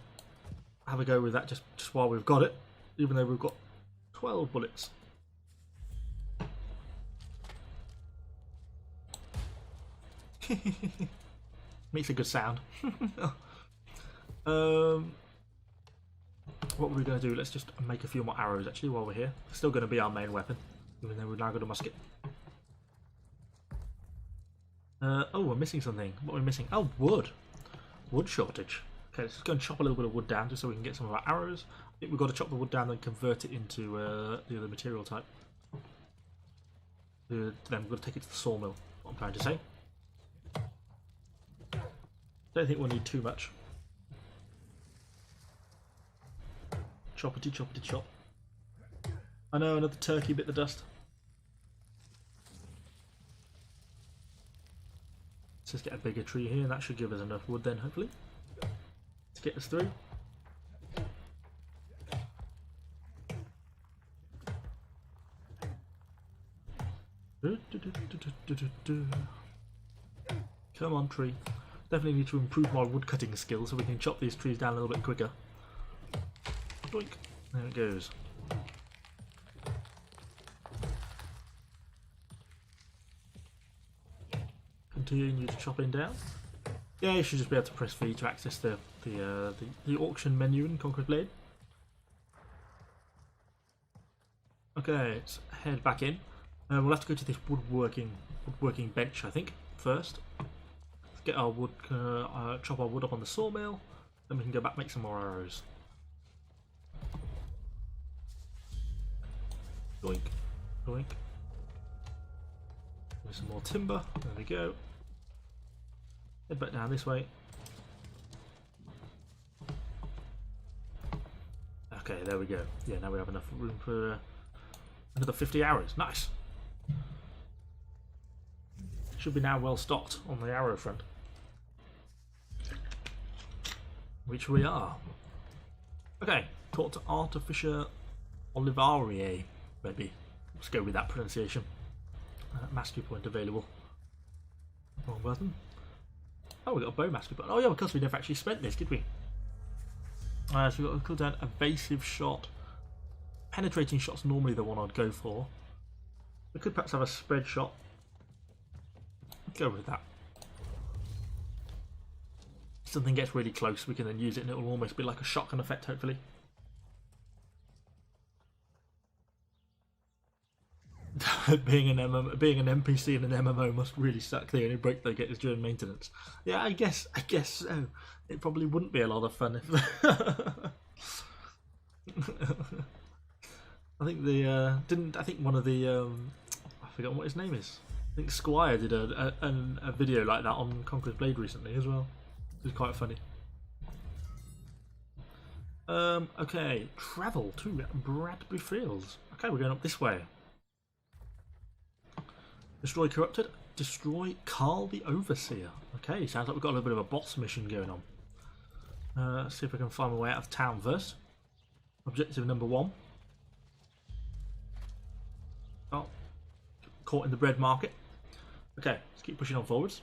have a go with that just while we've got it, even though we've got 12 bullets. Makes a good sound. What were we going to do? Let's just make a few more arrows actually while we're here. It's still going to be our main weapon, even though we've now got a musket. Oh, we're missing something. What are we missing? Oh, wood. Wood shortage. Okay, let's just go and chop a little bit of wood down just so we can get some of our arrows. I think we've got to chop the wood down and convert it into the other material type. Then we've got to take it to the sawmill, what I'm trying to say. Don't think we'll need too much. Choppity choppity chop. I know, another turkey bit the dust. Let's just get a bigger tree here, and that should give us enough wood then, hopefully, to get us through. Come on, tree. Definitely need to improve my wood cutting skills so we can chop these trees down a little bit quicker. Doink. There it goes. Continue chopping down. Yeah, you should just be able to press V to access the auction menu in Conqueror's Blade. Okay, let's head back in. We'll have to go to this woodworking bench, I think, first. Let's get our wood, chop our wood up on the sawmill, then we can go back and make some more arrows. Doink, doink. There's some more timber. There we go. Head back down this way. Okay, there we go. Yeah, now we have enough room for another 50 arrows. Nice. Should be now well stocked on the arrow front. Which we are. Okay, talk to Artificer Olivarier, maybe. Let's go with that pronunciation. Mastery point available. Wrong button. Oh, we got a bow mastery point. Oh yeah, because we never actually spent this, did we? So we've got a cooldown evasive shot. Penetrating shot's normally the one I'd go for. We could perhaps have a spread shot. Go with that. If something gets really close, we can then use it, and it will almost be like a shotgun effect, hopefully. being an NPC in an MMO must really suck. The only break they get is during maintenance. Yeah, I guess so. It probably wouldn't be a lot of fun if. I think I think one of the I forgot what his name is. I think Squire did a video like that on Conqueror's Blade recently as well. It was quite funny. Okay, travel to Bradbury Fields. Okay, we're going up this way. Destroy Corrupted. Destroy Carl the Overseer. Okay, sounds like we've got a little bit of a boss mission going on. Let's see if I can find my way out of town first. Objective number 1. Oh, caught in the bread market. Okay, let's keep pushing on forwards.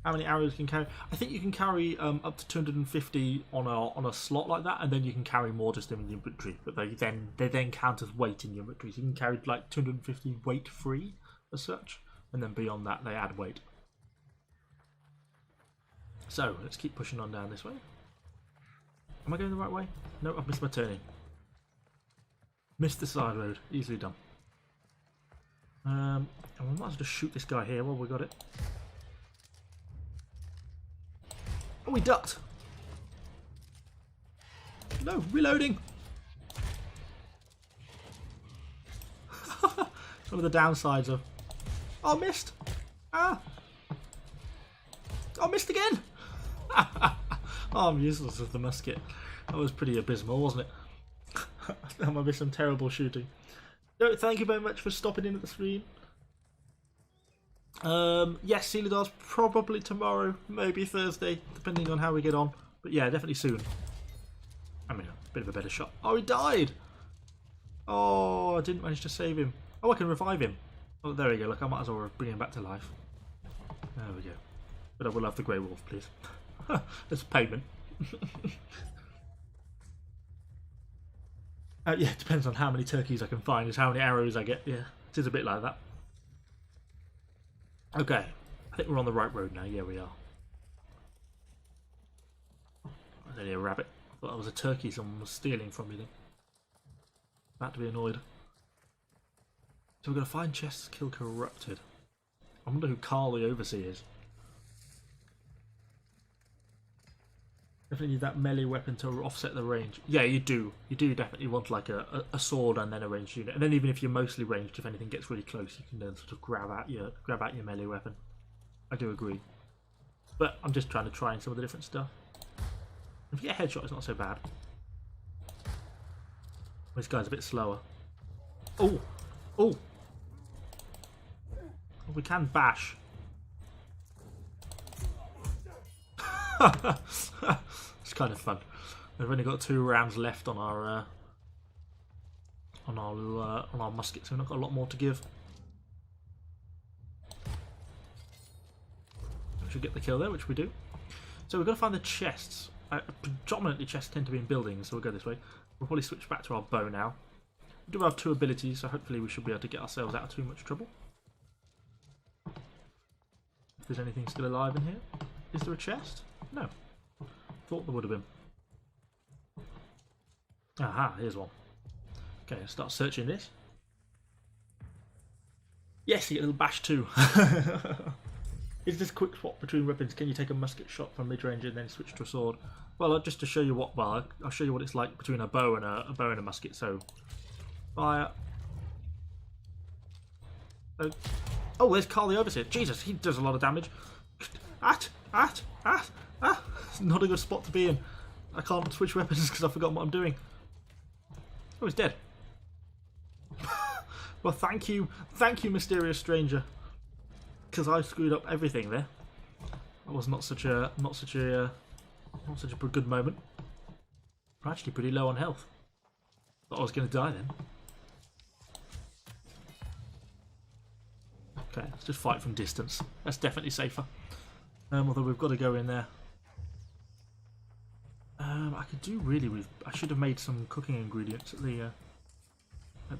How many arrows can you carry? I think you can carry up to 250 on a slot like that, and then you can carry more just in the inventory. But they then count as weight in your inventory. So you can carry like 250 weight free as such, and then beyond that they add weight. So let's keep pushing on down this way. Am I going the right way? No, I've missed my turning. Missed the side road. Easily done. And we might as well just shoot this guy here while we got it. Oh, he ducked. No, reloading. Some of the downsides of... Oh, missed. Ah. Oh, missed again. Oh, I'm useless with the musket. That was pretty abysmal, wasn't it? That might be some terrible shooting. No, thank you very much for stopping in at the stream. Yes, Sealadars probably tomorrow, maybe Thursday, depending on how we get on. But yeah, definitely soon. I mean, a bit of a better shot. Oh, he died! Oh, I didn't manage to save him. Oh, I can revive him. Oh, there we go. Look, I might as well bring him back to life. There we go. But I will have the Grey Wolf, please. That's payment. Yeah, it depends on how many turkeys I can find, is how many arrows I get. Yeah, it is a bit like that. Okay, I think we're on the right road now. Yeah, we are. There's only a rabbit. I thought that was a turkey someone was stealing from me then. About to be annoyed. So we're going to find chests, kill corrupted. I wonder who Carl the Overseer is. Definitely need that melee weapon to offset the range. Yeah, you do. You do definitely want like a sword and then a ranged unit. And then even if you're mostly ranged, if anything gets really close, you can then sort of grab out your melee weapon. I do agree. But I'm just trying to try some of the different stuff. If you get a headshot, it's not so bad. This guy's a bit slower. Oh! Oh! We can bash. It's kind of fun. We've only got 2 rounds left on our musket, so we've not got a lot more to give. We should get the kill there, which we do. So we've got to find the chests. Predominantly chests tend to be in buildings, so we'll go this way. We'll probably switch back to our bow now. We do have 2 abilities, so hopefully we should be able to get ourselves out of too much trouble. If there's anything still alive in here. Is there a chest? No. Thought there would have been. Aha, here's one. Okay, let's start searching this. Yes, you get a little bash too. Is this quick swap between weapons? Can you take a musket shot from mid-range and then switch to a sword? Well, just to show you what, well, I'll show you what it's like between a bow and a musket. So, fire. Oh, there's Carl the Overseer. Jesus, he does a lot of damage. It's not a good spot to be in. I can't switch weapons because I've forgotten what I'm doing. Oh, he's dead. Well, thank you, mysterious stranger, because I screwed up everything there. That was not such a good moment. I'm actually pretty low on health. Thought I was going to die then. Okay, let's just fight from distance. That's definitely safer. Although we've got to go in there. I could do really with. I should have made some cooking ingredients at the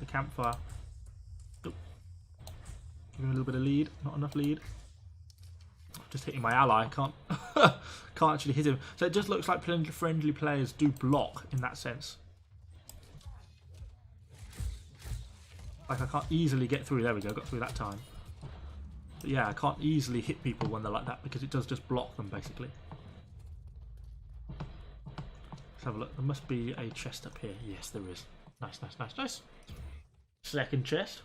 campfire. Oh, Give him a little bit of lead. Not enough lead. Just hitting my ally. Can't can't actually hit him. So it just looks like friendly players do block in that sense. Like I can't easily get through. There we go. Got through that time. But yeah, I can't easily hit people when they're like that because it does just block them basically. Let's have a look. There must be a chest up here. Yes, there is. Nice, nice, nice, nice. Second chest.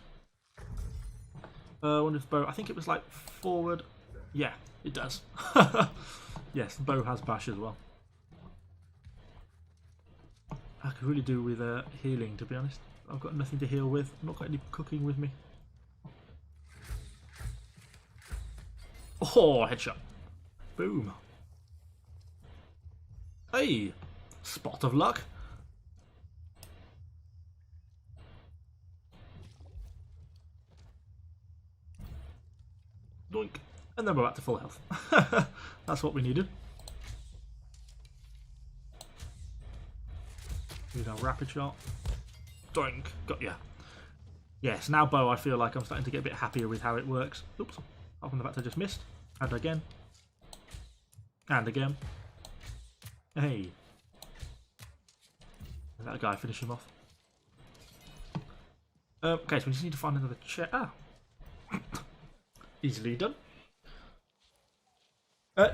Wonder if bow. I think it was like forward. Yeah, it does. Yes, the bow has bash as well. I could really do with healing, to be honest. I've got nothing to heal with. I've not got any cooking with me. Oh, headshot. Boom. Hey, spot of luck. Doink. And then we're back to full health. That's what we needed. Use our rapid shot. Doink. Got ya. Yes, now bow I feel like I'm starting to get a bit happier with how it works. Oops. Apart from the fact I just missed. And again. And again. Hey. And that guy finish him off. Okay, so we just need to find another chair. Ah. Easily done.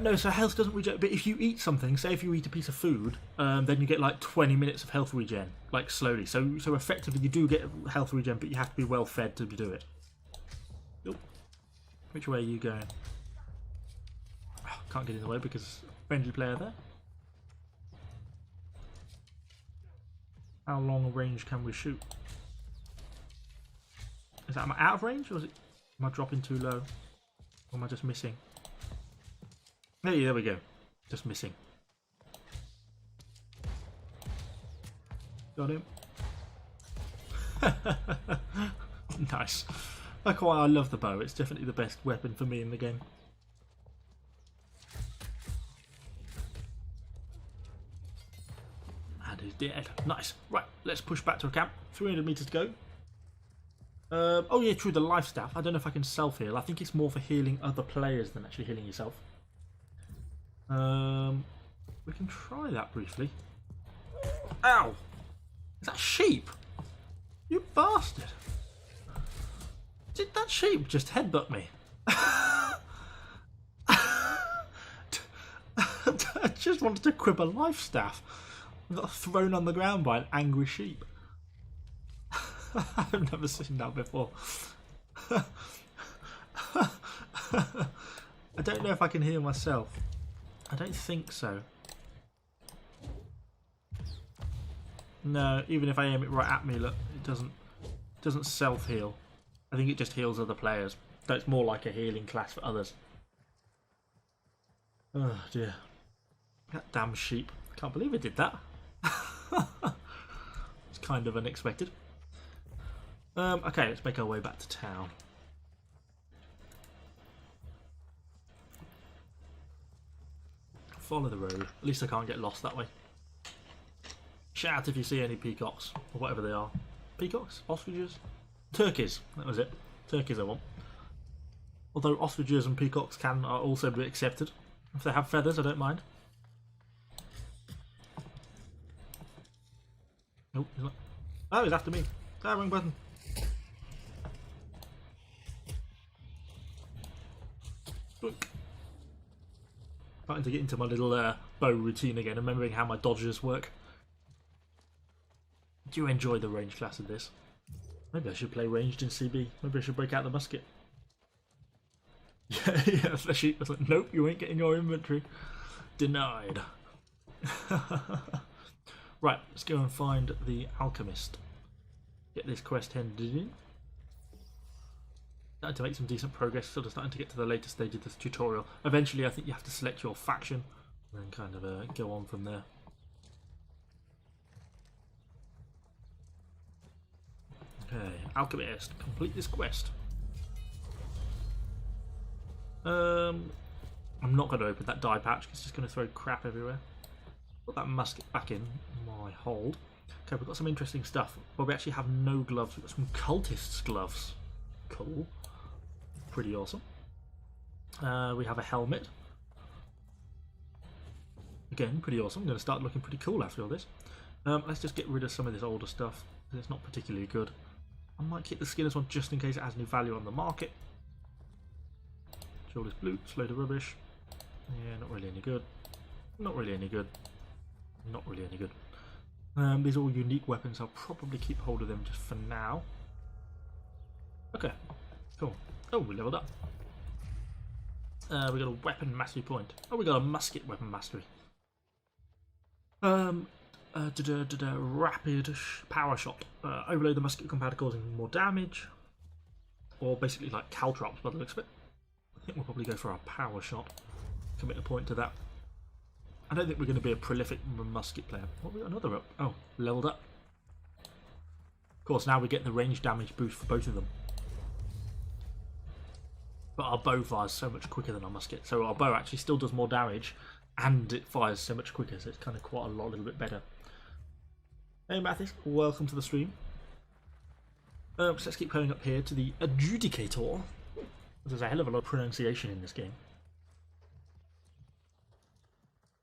No, so health doesn't regen, but if you eat something, say if you eat a piece of food, then you get like 20 minutes of health regen, like slowly. So effectively you do get health regen, but you have to be well fed to do it. Oop. Which way are you going? Oh, can't get in the way because friendly player there. How long a range can we shoot? Is that, am I out of range, or is it, am I dropping too low? Or am I just missing? Hey, there we go. Just missing. Got him. Nice. That's why I love the bow. It's definitely the best weapon for me in the game. And he's dead. Nice. Right, let's push back to a camp. 300 meters to go. Oh yeah, true, the life staff. I don't know if I can self-heal. I think it's more for healing other players than actually healing yourself. We can try that briefly. Ow! Is that sheep? You bastard! Did that sheep just headbutt me? I just wanted to quib a life staff. I got thrown on the ground by an angry sheep. I've never seen that before. I don't know if I can heal myself. I don't think so. No, even if I aim it right at me, look, it doesn't self-heal. I think it just heals other players. So it's more like a healing class for others. Oh dear. That damn sheep. Can't believe it did that. It's kind of unexpected. Okay, let's make our way back to town. Follow the road. At least I can't get lost that way. Shout if you see any peacocks, or whatever they are. Peacocks? Ostriches? Turkeys. That was it. Turkeys I want. Although ostriches and peacocks can also be accepted. If they have feathers, I don't mind. Nope, he's not. Oh, he's after me. Ah, wrong button. Starting to get into my little bow routine again, remembering how my dodges work. Do you enjoy the range class of this? Maybe I should play ranged in CB. Maybe I should break out the musket. Yeah, yeah, the sheep was like, nope, you ain't getting your inventory. Denied. Right, let's go and find the alchemist. Get this quest handed in. Starting to make some decent progress, sort of starting to get to the later stage of this tutorial. Eventually I think you have to select your faction and then kind of go on from there. Okay, alchemist, complete this quest. I'm not going to open that dye patch because it's just going to throw crap everywhere. Put that musket back in my hold. Okay, we've got some interesting stuff. Well, we actually have no gloves. We've got some cultists' gloves. Cool. pretty awesome. We have a helmet. Again, pretty awesome. Going to start looking pretty cool after all this. Let's just get rid of some of this older stuff. It's not particularly good. I might keep the Skinner's one just in case it has any value on the market. Shoulder's boots, load of rubbish. Yeah, not really any good. Not really any good. Not really any good. These are all unique weapons. I'll probably keep hold of them just for now. Okay, cool. Oh, we leveled up. We got a weapon mastery point. Oh, we got a musket weapon mastery. Rapid power shot. Overload the musket compound causing more damage. Or basically like caltrops by the looks of it. I think we'll probably go for our power shot. Commit a point to that. I don't think we're going to be a prolific musket player. What, we got another up? Oh, leveled up. Of course, now we get the range damage boost for both of them. But our bow fires so much quicker than our musket. So our bow actually still does more damage and it fires so much quicker. So it's kind of quite a little bit better. Hey Mathis, welcome to the stream. So let's keep going up here to the Adjudicator. There's a hell of a lot of pronunciation in this game.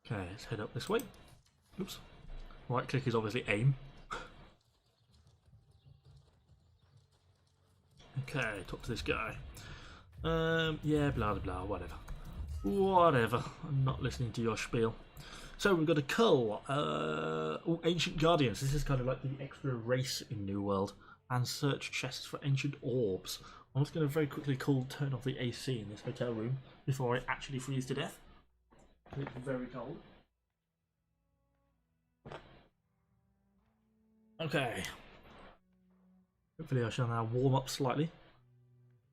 Okay, let's head up this way. Oops. Right click is obviously aim. Okay, talk to this guy. Yeah, blah blah, whatever. Whatever. I'm not listening to your spiel. So we've got a cull. Ancient Guardians. This is kind of like the extra race in New World. And search chests for ancient orbs. I'm just going to very quickly turn off the AC in this hotel room before I actually freeze to death. It's very cold. Okay. Hopefully I shall now warm up slightly.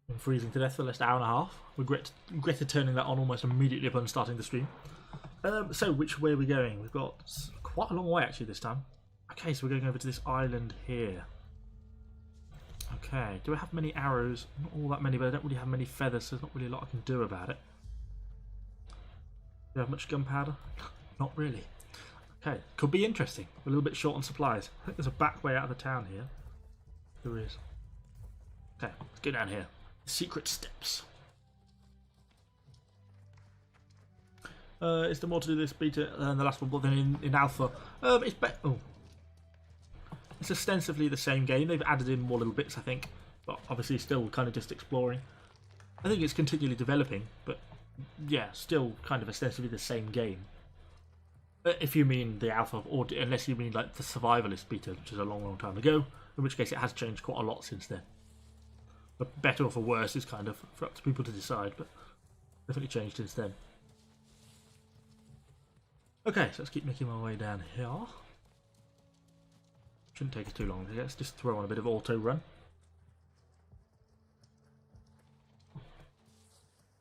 I'm freezing to death for the last hour and a half. Regretted turning that on almost immediately upon starting the stream. So which way are we going? We've got quite a long way actually this time. Okay, so we're going over to this island here. Okay, do I have many arrows? Not all that many, but I don't really have many feathers, so there's not really a lot I can do about it. Do you have much gunpowder? Not really. Okay, could be interesting. We're a little bit short on supplies. I think there's a back way out of the town here. There is. Okay, let's go down here. Secret steps. Is there more to do this beta than the last one? But then in alpha, it's ostensibly the same game. They've added in more little bits, I think, but obviously still kind of just exploring. I think it's continually developing, but yeah, still kind of ostensibly the same game. If you mean the alpha, or unless you mean like the survivalist beta, which is a long, long time ago, in which case it has changed quite a lot since then. But better or for worse is kind of for up to people to decide, but definitely changed since then. Okay, so let's keep making my way down here. Shouldn't take us too long. Let's just throw on a bit of auto run.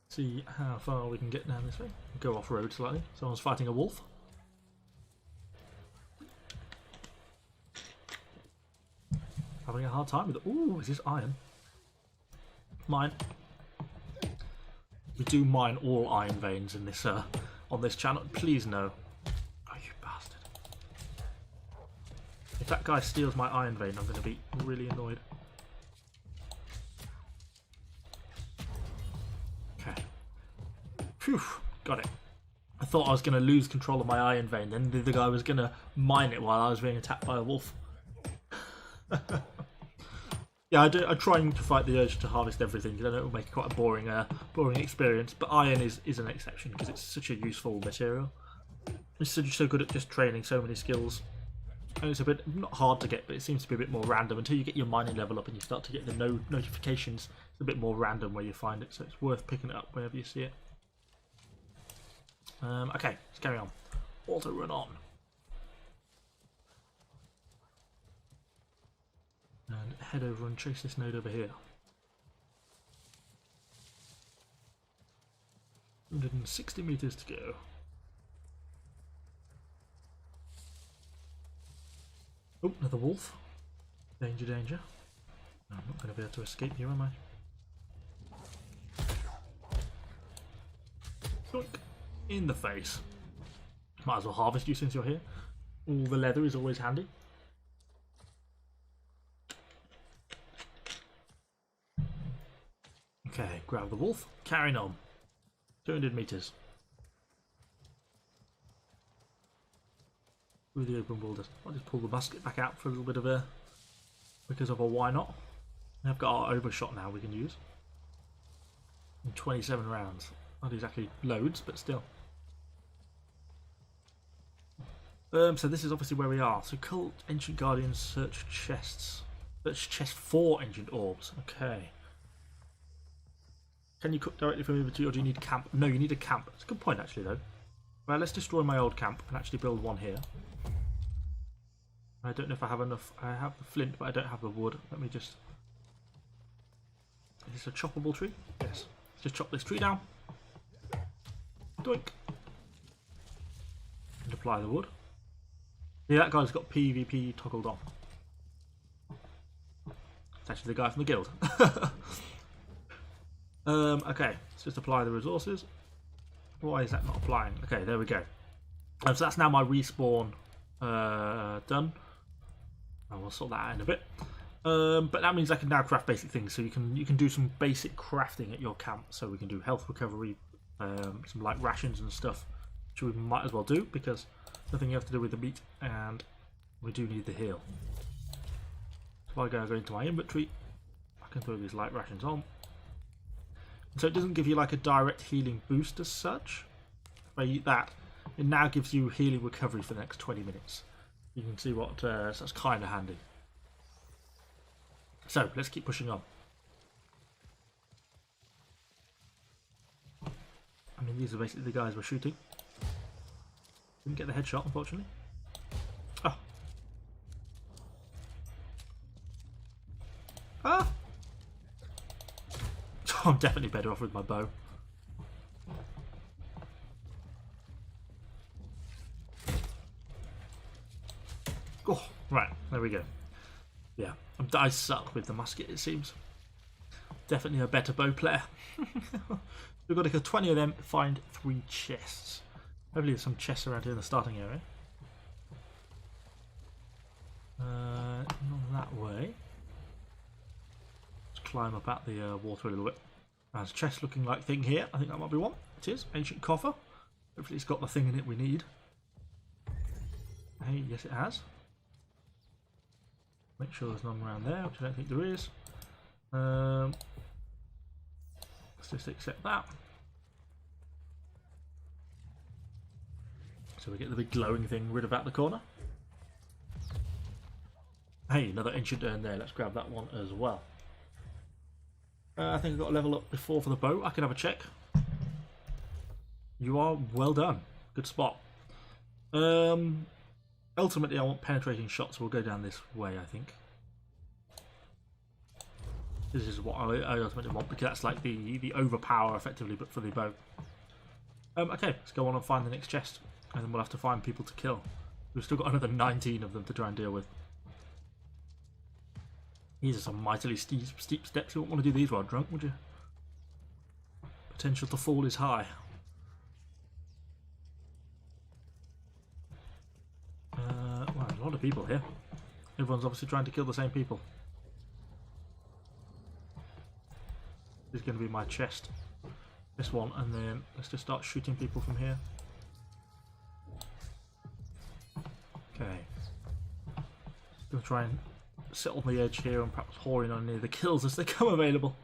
See how far we can get down this way. Go off road slightly. Someone's fighting a wolf. Having a hard time with it. Ooh, is this iron? Mine. We do mine all iron veins in this on this channel. Please no. Oh, you bastard. If that guy steals my iron vein, I'm going to be really annoyed. Okay. Phew, got it. I thought I was going to lose control of my iron vein, then the guy was going to mine it while I was being attacked by a wolf. Yeah, I try to fight the urge to harvest everything because I know it will make it quite a boring experience. But iron is an exception because it's such a useful material. It's so good at just training so many skills. And it's a bit not hard to get, but it seems to be a bit more random until you get your mining level up and you start to get the notifications. It's a bit more random where you find it, so it's worth picking it up whenever you see it. Okay, let's carry on. Auto run on. And head over and chase this node over here. 160 meters to go. Oh, another wolf. Danger, danger. No, I'm not going to be able to escape you, am I? Yoink. In the face. Might as well harvest you since you're here. All the leather is always handy. Okay, grab the wolf. Carrying on. 200 meters. Through the open boulders. I'll just pull the musket back out for a little bit of a... because of a why not. I've got our overshot now we can use. In 27 rounds. Not exactly loads, but still. So this is obviously where we are. So cult, ancient guardians, search chests. Search chest for ancient orbs. Okay. Can you cook directly from inventory, or do you need a camp? No, you need a camp. It's a good point actually though. Right, let's destroy my old camp and actually build one here. I don't know if I have enough. I have the flint, but I don't have the wood. Let me just... Is this a choppable tree? Yes. Let's just chop this tree down. Doink. And apply the wood. Yeah, that guy's got PvP toggled on. It's actually the guy from the guild. Okay, let's just apply the resources. Why is that not applying? Okay, there we go. So that's now my respawn done. And we'll sort that out in a bit. But that means I can now craft basic things. So you can do some basic crafting at your camp. So we can do health recovery, some light rations and stuff, which we might as well do because nothing you have to do with the meat, and we do need the heal. So if I go into my inventory, I can throw these light rations on. So it doesn't give you like a direct healing boost as such. If I eat that, it now gives you healing recovery for the next 20 minutes. You can see what, so that's kind of handy. So let's keep pushing on. I mean, these are basically the guys we're shooting. Didn't get the headshot, unfortunately. Oh. Ah! I'm definitely better off with my bow. Oh, right, there we go. Yeah, I suck with the musket, it seems. Definitely a better bow player. We've got to kill 20 of them, find 3 chests. Hopefully there's some chests around here in the starting area. Not that way. Let's climb up out the water a little bit. There's a chest looking like thing here. I think that might be one. It is. Ancient coffer. Hopefully it's got the thing in it we need. Hey, yes it has. Make sure there's none around there, which I don't think there is. Let's just accept that. So we get the big glowing thing rid of out the corner. Hey, another ancient urn there. Let's grab that one as well. I think I've got a level up before for the bow. I can have a check. You are well done. Good spot. Ultimately, I want penetrating shots. So we'll go down this way, I think. This is what I ultimately want, because that's like the overpower, effectively, but for the bow. Okay, let's go on and find the next chest. And then we'll have to find people to kill. We've still got another 19 of them to try and deal with. These are some mightily steep steps. You wouldn't want to do these while drunk, would you? Potential to fall is high. Well, there's a lot of people here. Everyone's obviously trying to kill the same people. This is going to be my chest. This one, and then let's just start shooting people from here. Okay. Going to try and sit on the edge here and perhaps whoring on any of the kills as they come available.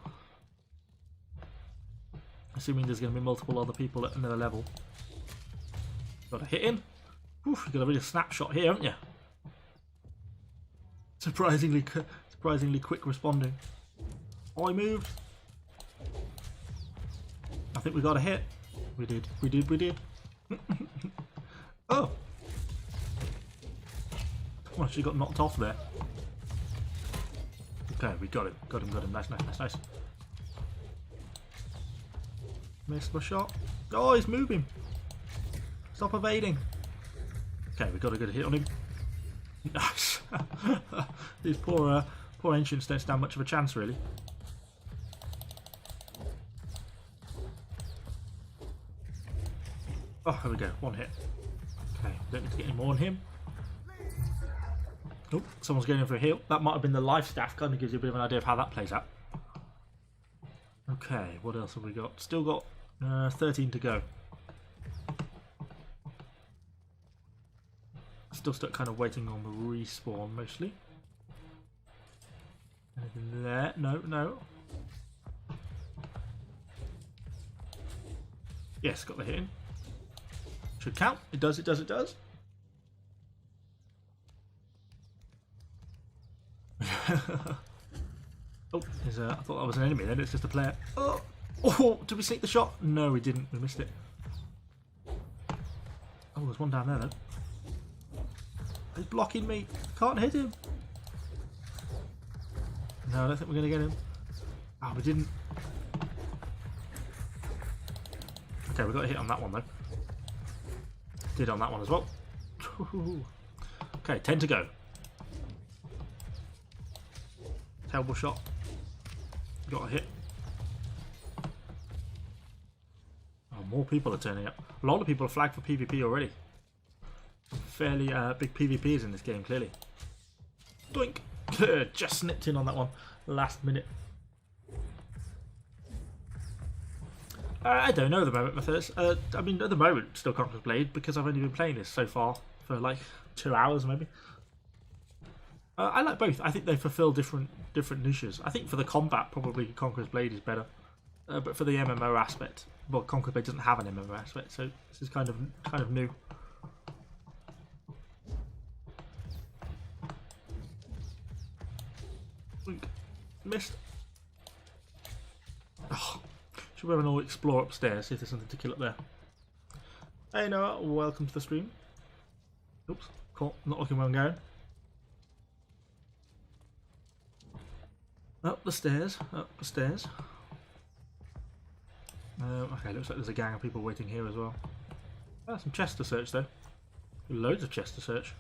Assuming there's going to be multiple other people at another level. Got a hit in. Oof, you've got a really snapshot here, haven't you? Surprisingly quick responding. Oh, I moved. I think we got a hit. We did. Oh! Well, she got knocked off there. Okay, we got him. Got him. Nice. Missed my shot. Oh, he's moving. Stop evading. Okay, we got a good hit on him. Nice. These poor ancients don't stand much of a chance, really. Oh, there we go. One hit. Okay, don't need to get any more on him. Oh, someone's going in for a heal. That might have been the life staff. Kind of gives you a bit of an idea of how that plays out. Okay, what else have we got? Still got 13 to go. Still stuck kind of waiting on the respawn mostly. Anything there? No, no. Yes, got the hit in. Should count. It does, it does, it does. Oh, I thought that was an enemy then, it's just a player. Oh, oh, did we sneak the shot? No, we didn't, we missed it. Oh, there's one down there though. He's blocking me, can't hit him. No, I don't think we're going to get him. Ah, we didn't. Okay, we got a hit on that one though. Did on that one as well. Okay, 10 to go. Terrible shot. Got a hit. Oh, more people are turning up. A lot of people are flagged for PvP already. Fairly big PvPs in this game, clearly. Doink! Just snipped in on that one. Last minute. I don't know at the moment, Matthias. I mean, at the moment, still Conqueror's Blade, because I've only been playing this so far for like 2 hours, maybe. I like both. I think they fulfill different niches. I think for the combat, probably Conqueror's Blade is better. But for the MMO aspect, well, Conqueror's Blade doesn't have an MMO aspect, so this is kind of new. Missed. Oh, should we have an all explore upstairs, see if there's something to kill up there. Hey Noah, welcome to the stream. Oops, cool, not looking where I'm going. Up the stairs, up the stairs. Okay, looks like there's a gang of people waiting here as well. Ah, some chests to search though. Loads of chests to search.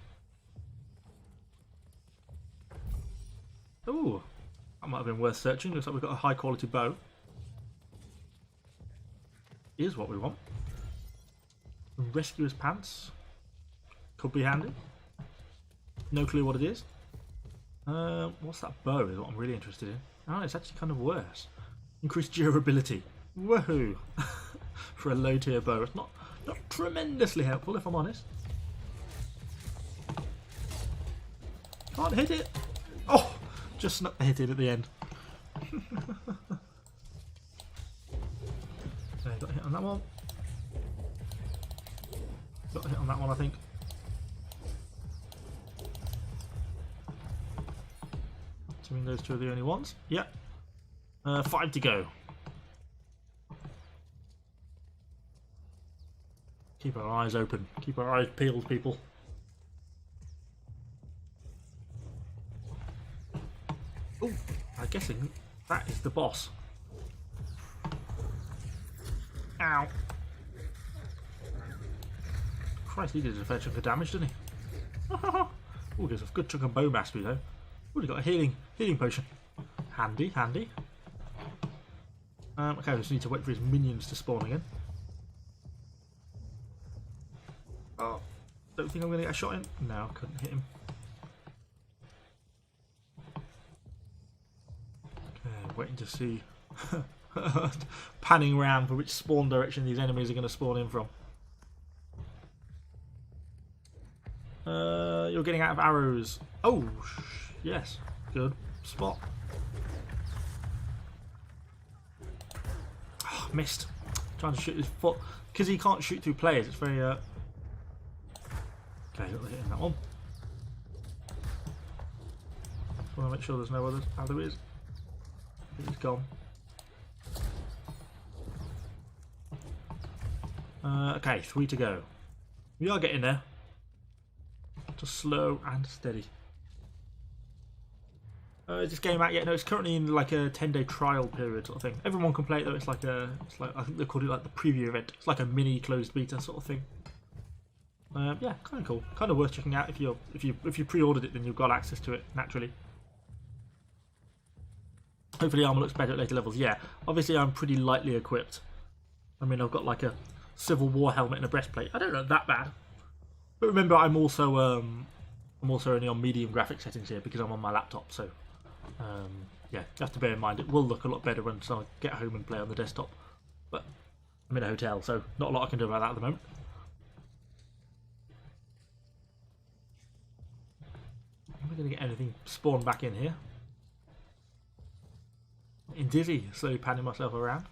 Ooh, that might have been worth searching. Looks like we've got a high quality bow. Here's what we want. Rescuer's pants. Could be handy. No clue what it is. What's that bow is what I'm really interested in. Oh, it's actually kind of worse. Increased durability. Woohoo! For a low tier bow. It's not tremendously helpful if I'm honest. Can't hit it! Oh! Just not hit it at the end. Okay, got a hit on that one. Got a hit on that one, I think. Assuming those two are the only ones. Yep. 5 to go. Keep our eyes open. Keep our eyes peeled, people. Oh, I'm guessing that is the boss. Ow. Christ, he did a fair chunk of damage, didn't he? Oh, there's a good chunk of bow mastery though. Already got a healing potion. Handy, handy. Okay, we just need to wait for his minions to spawn again. Oh, don't think I'm going to get a shot in. No, I couldn't hit him. Okay, waiting to see. Panning around for which spawn direction these enemies are going to spawn in from. You're getting out of arrows. Oh, yes. Good spot. Oh, missed. Trying to shoot his foot. Because he can't shoot through players, it's very... Okay, got the hit in that one. Just want to make sure there's no others. Oh, there is. He's gone. Okay, 3 to go. We are getting there. Just slow and steady. Is this game out yet? No, it's currently in like a 10-day trial period sort of thing. Everyone can play it though. It's like I think they called it like the preview event. It's like a mini closed beta sort of thing. Yeah, kind of cool. Kind of worth checking out if you pre-ordered it, then you've got access to it naturally. Hopefully armor looks better at later levels. Yeah, obviously I'm pretty lightly equipped. I mean, I've got like a Civil War helmet and a breastplate. I don't look that bad. But remember, I'm also only on medium graphic settings here because I'm on my laptop. So yeah, you have to bear in mind it will look a lot better when I get home and play on the desktop. But I'm in a hotel, so not a lot I can do about that at the moment. Am I going to get anything spawned back in here? In dizzy, slowly panning myself around.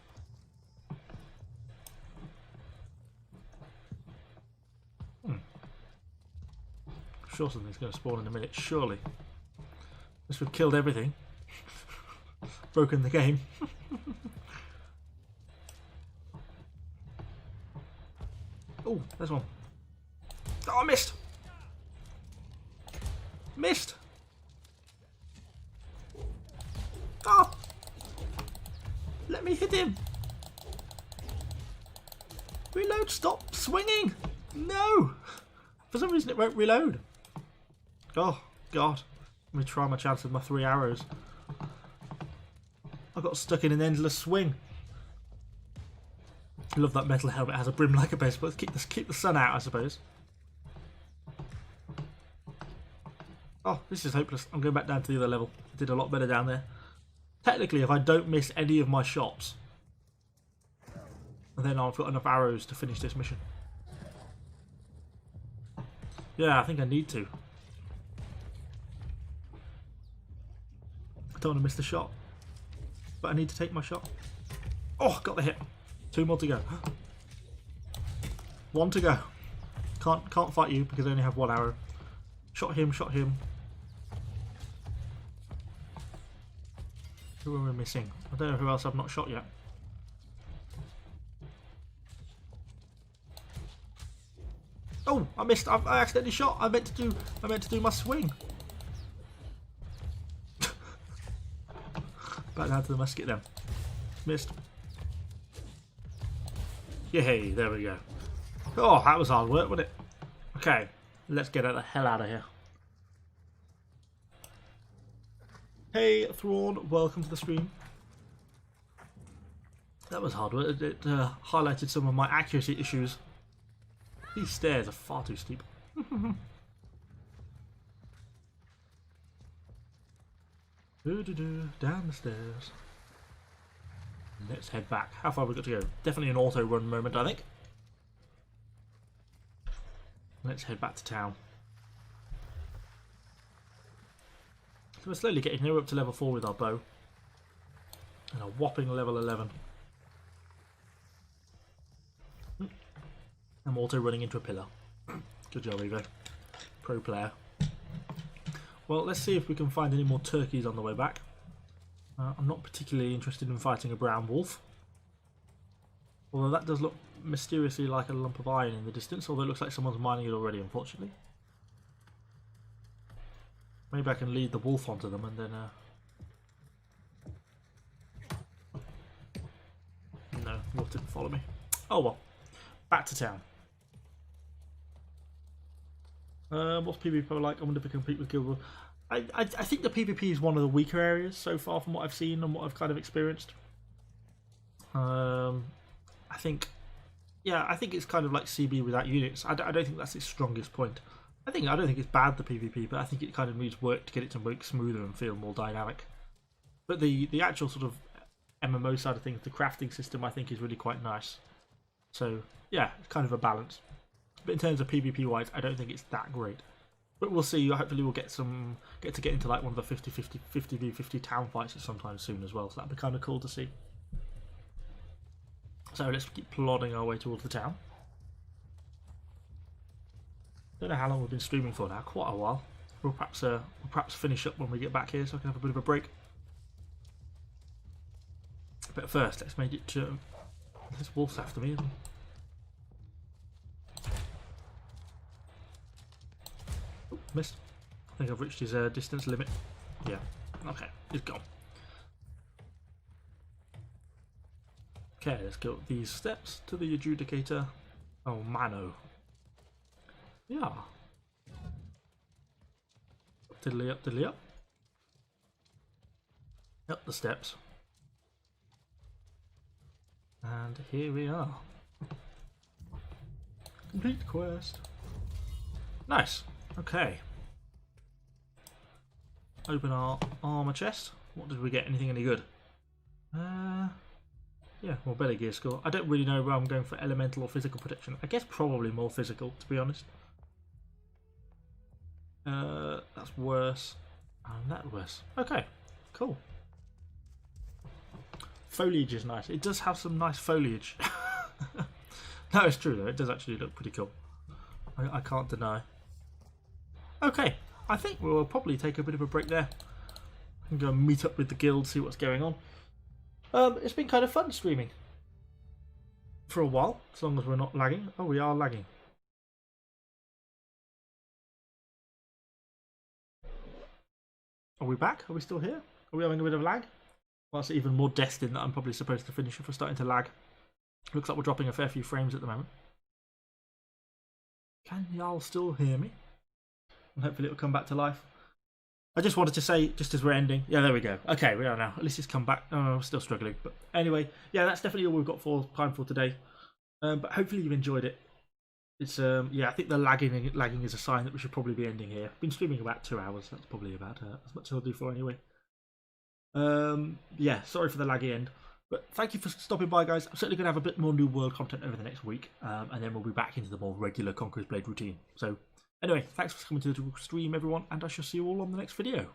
Sure something's going to spawn in a minute, surely. This would have killed everything. Broken the game. Oh, there's one. Oh, I missed! Missed! Oh! Let me hit him! Reload, stop swinging! No! For some reason it won't reload. Oh, God. Let me try my chance with my 3 arrows. I got stuck in an endless swing. I love that metal helmet. It has a brim like a baseball. Let's keep the sun out, I suppose. Oh, this is hopeless. I'm going back down to the other level. I did a lot better down there. Technically, if I don't miss any of my shots, then I've got enough arrows to finish this mission. Yeah, I think I need to. I don't want to miss the shot, but I need to take my shot. Oh, got the hit. 2 more to go. 1 to go. Can't fight you because I only have 1 arrow. Shot him, shot him. Who am I missing? I don't know who else I've not shot yet. Oh, I missed. I accidentally shot. I meant to do my swing. Back down to the musket then. Missed. Yay, there we go. Oh, that was hard work, wasn't it? Okay, let's get the hell out of here. Hey, Thrawn, welcome to the stream. That was hard work. It highlighted some of my accuracy issues. These stairs are far too steep. Down the stairs. Let's head back. How far have we got to go? Definitely an auto run moment, I think. Let's head back to town. So we're slowly getting here up to level 4 with our bow. And a whopping level 11. I'm auto running into a pillar. Good job, Evo. Pro player. Well, let's see if we can find any more turkeys on the way back. I'm not particularly interested in fighting a brown wolf. Although that does look mysteriously like a lump of iron in the distance, although it looks like someone's mining it already, unfortunately. Maybe I can lead the wolf onto them and then... No, wolf didn't follow me. Oh well. Back to town. What's PvP like? I wonder if I can compete with Guild Wars. I think the PvP is one of the weaker areas so far from what I've seen and what I've kind of experienced. I think it's kind of like CB without units. I don't think that's its strongest point. I don't think it's bad, the PvP, but I think it kind of needs work to get it to work smoother and feel more dynamic. But the actual sort of MMO side of things, the crafting system, I think is really quite nice. So yeah, it's kind of a balance. But in terms of PvP wise, I don't think it's that great. But we'll see. Hopefully we'll get into like one of the 50v50 town fights sometime soon as well. So that'd be kind of cool to see. So let's keep plodding our way towards the town. Don't know how long we've been streaming for now. Quite a while. We'll perhaps finish up when we get back here, so I can have a bit of a break. But first, let's make it to. This wolf's after me, isn't he? Oh, missed. I think I've reached his distance limit. Yeah. Okay, he's gone. Okay, let's go up these steps to the adjudicator. Oh, Mano. Yeah. Diddly up, diddly up. Up the steps. And here we are. Complete quest. Nice. Okay. Open our armor chest. What did we get? Anything any good? Yeah, more better gear score. I don't really know where I'm going for elemental or physical protection. I guess probably more physical, to be honest. That's worse. And that worse. Okay, cool. Foliage is nice. It does have some nice foliage. No, it's true though. It does actually look pretty cool. I can't deny. Okay, I think we'll probably take a bit of a break there. And go and meet up with the guild, see what's going on. It's been kind of fun streaming. For a while, as long as we're not lagging. Oh, we are lagging. Are we back? Are we still here? Are we having a bit of lag? Well, that's even more destined that I'm probably supposed to finish if we're starting to lag. Looks like we're dropping a fair few frames at the moment. Can y'all still hear me? And hopefully it'll come back to life. I just wanted to say, just as we're ending, yeah, there we go. Okay, we are now. At least it's come back. Oh, we're still struggling. But anyway, yeah, that's definitely all we've got for time for today. But hopefully you've enjoyed it. It's yeah, I think the lagging is a sign that we should probably be ending here. Been streaming about 2 hours. That's probably about as much as I'll do for anyway. Yeah, sorry for the laggy end. But thank you for stopping by, guys. I'm certainly going to have a bit more New World content over the next week. And then we'll be back into the more regular Conqueror's Blade routine. So anyway, thanks for coming to the stream, everyone. And I shall see you all on the next video.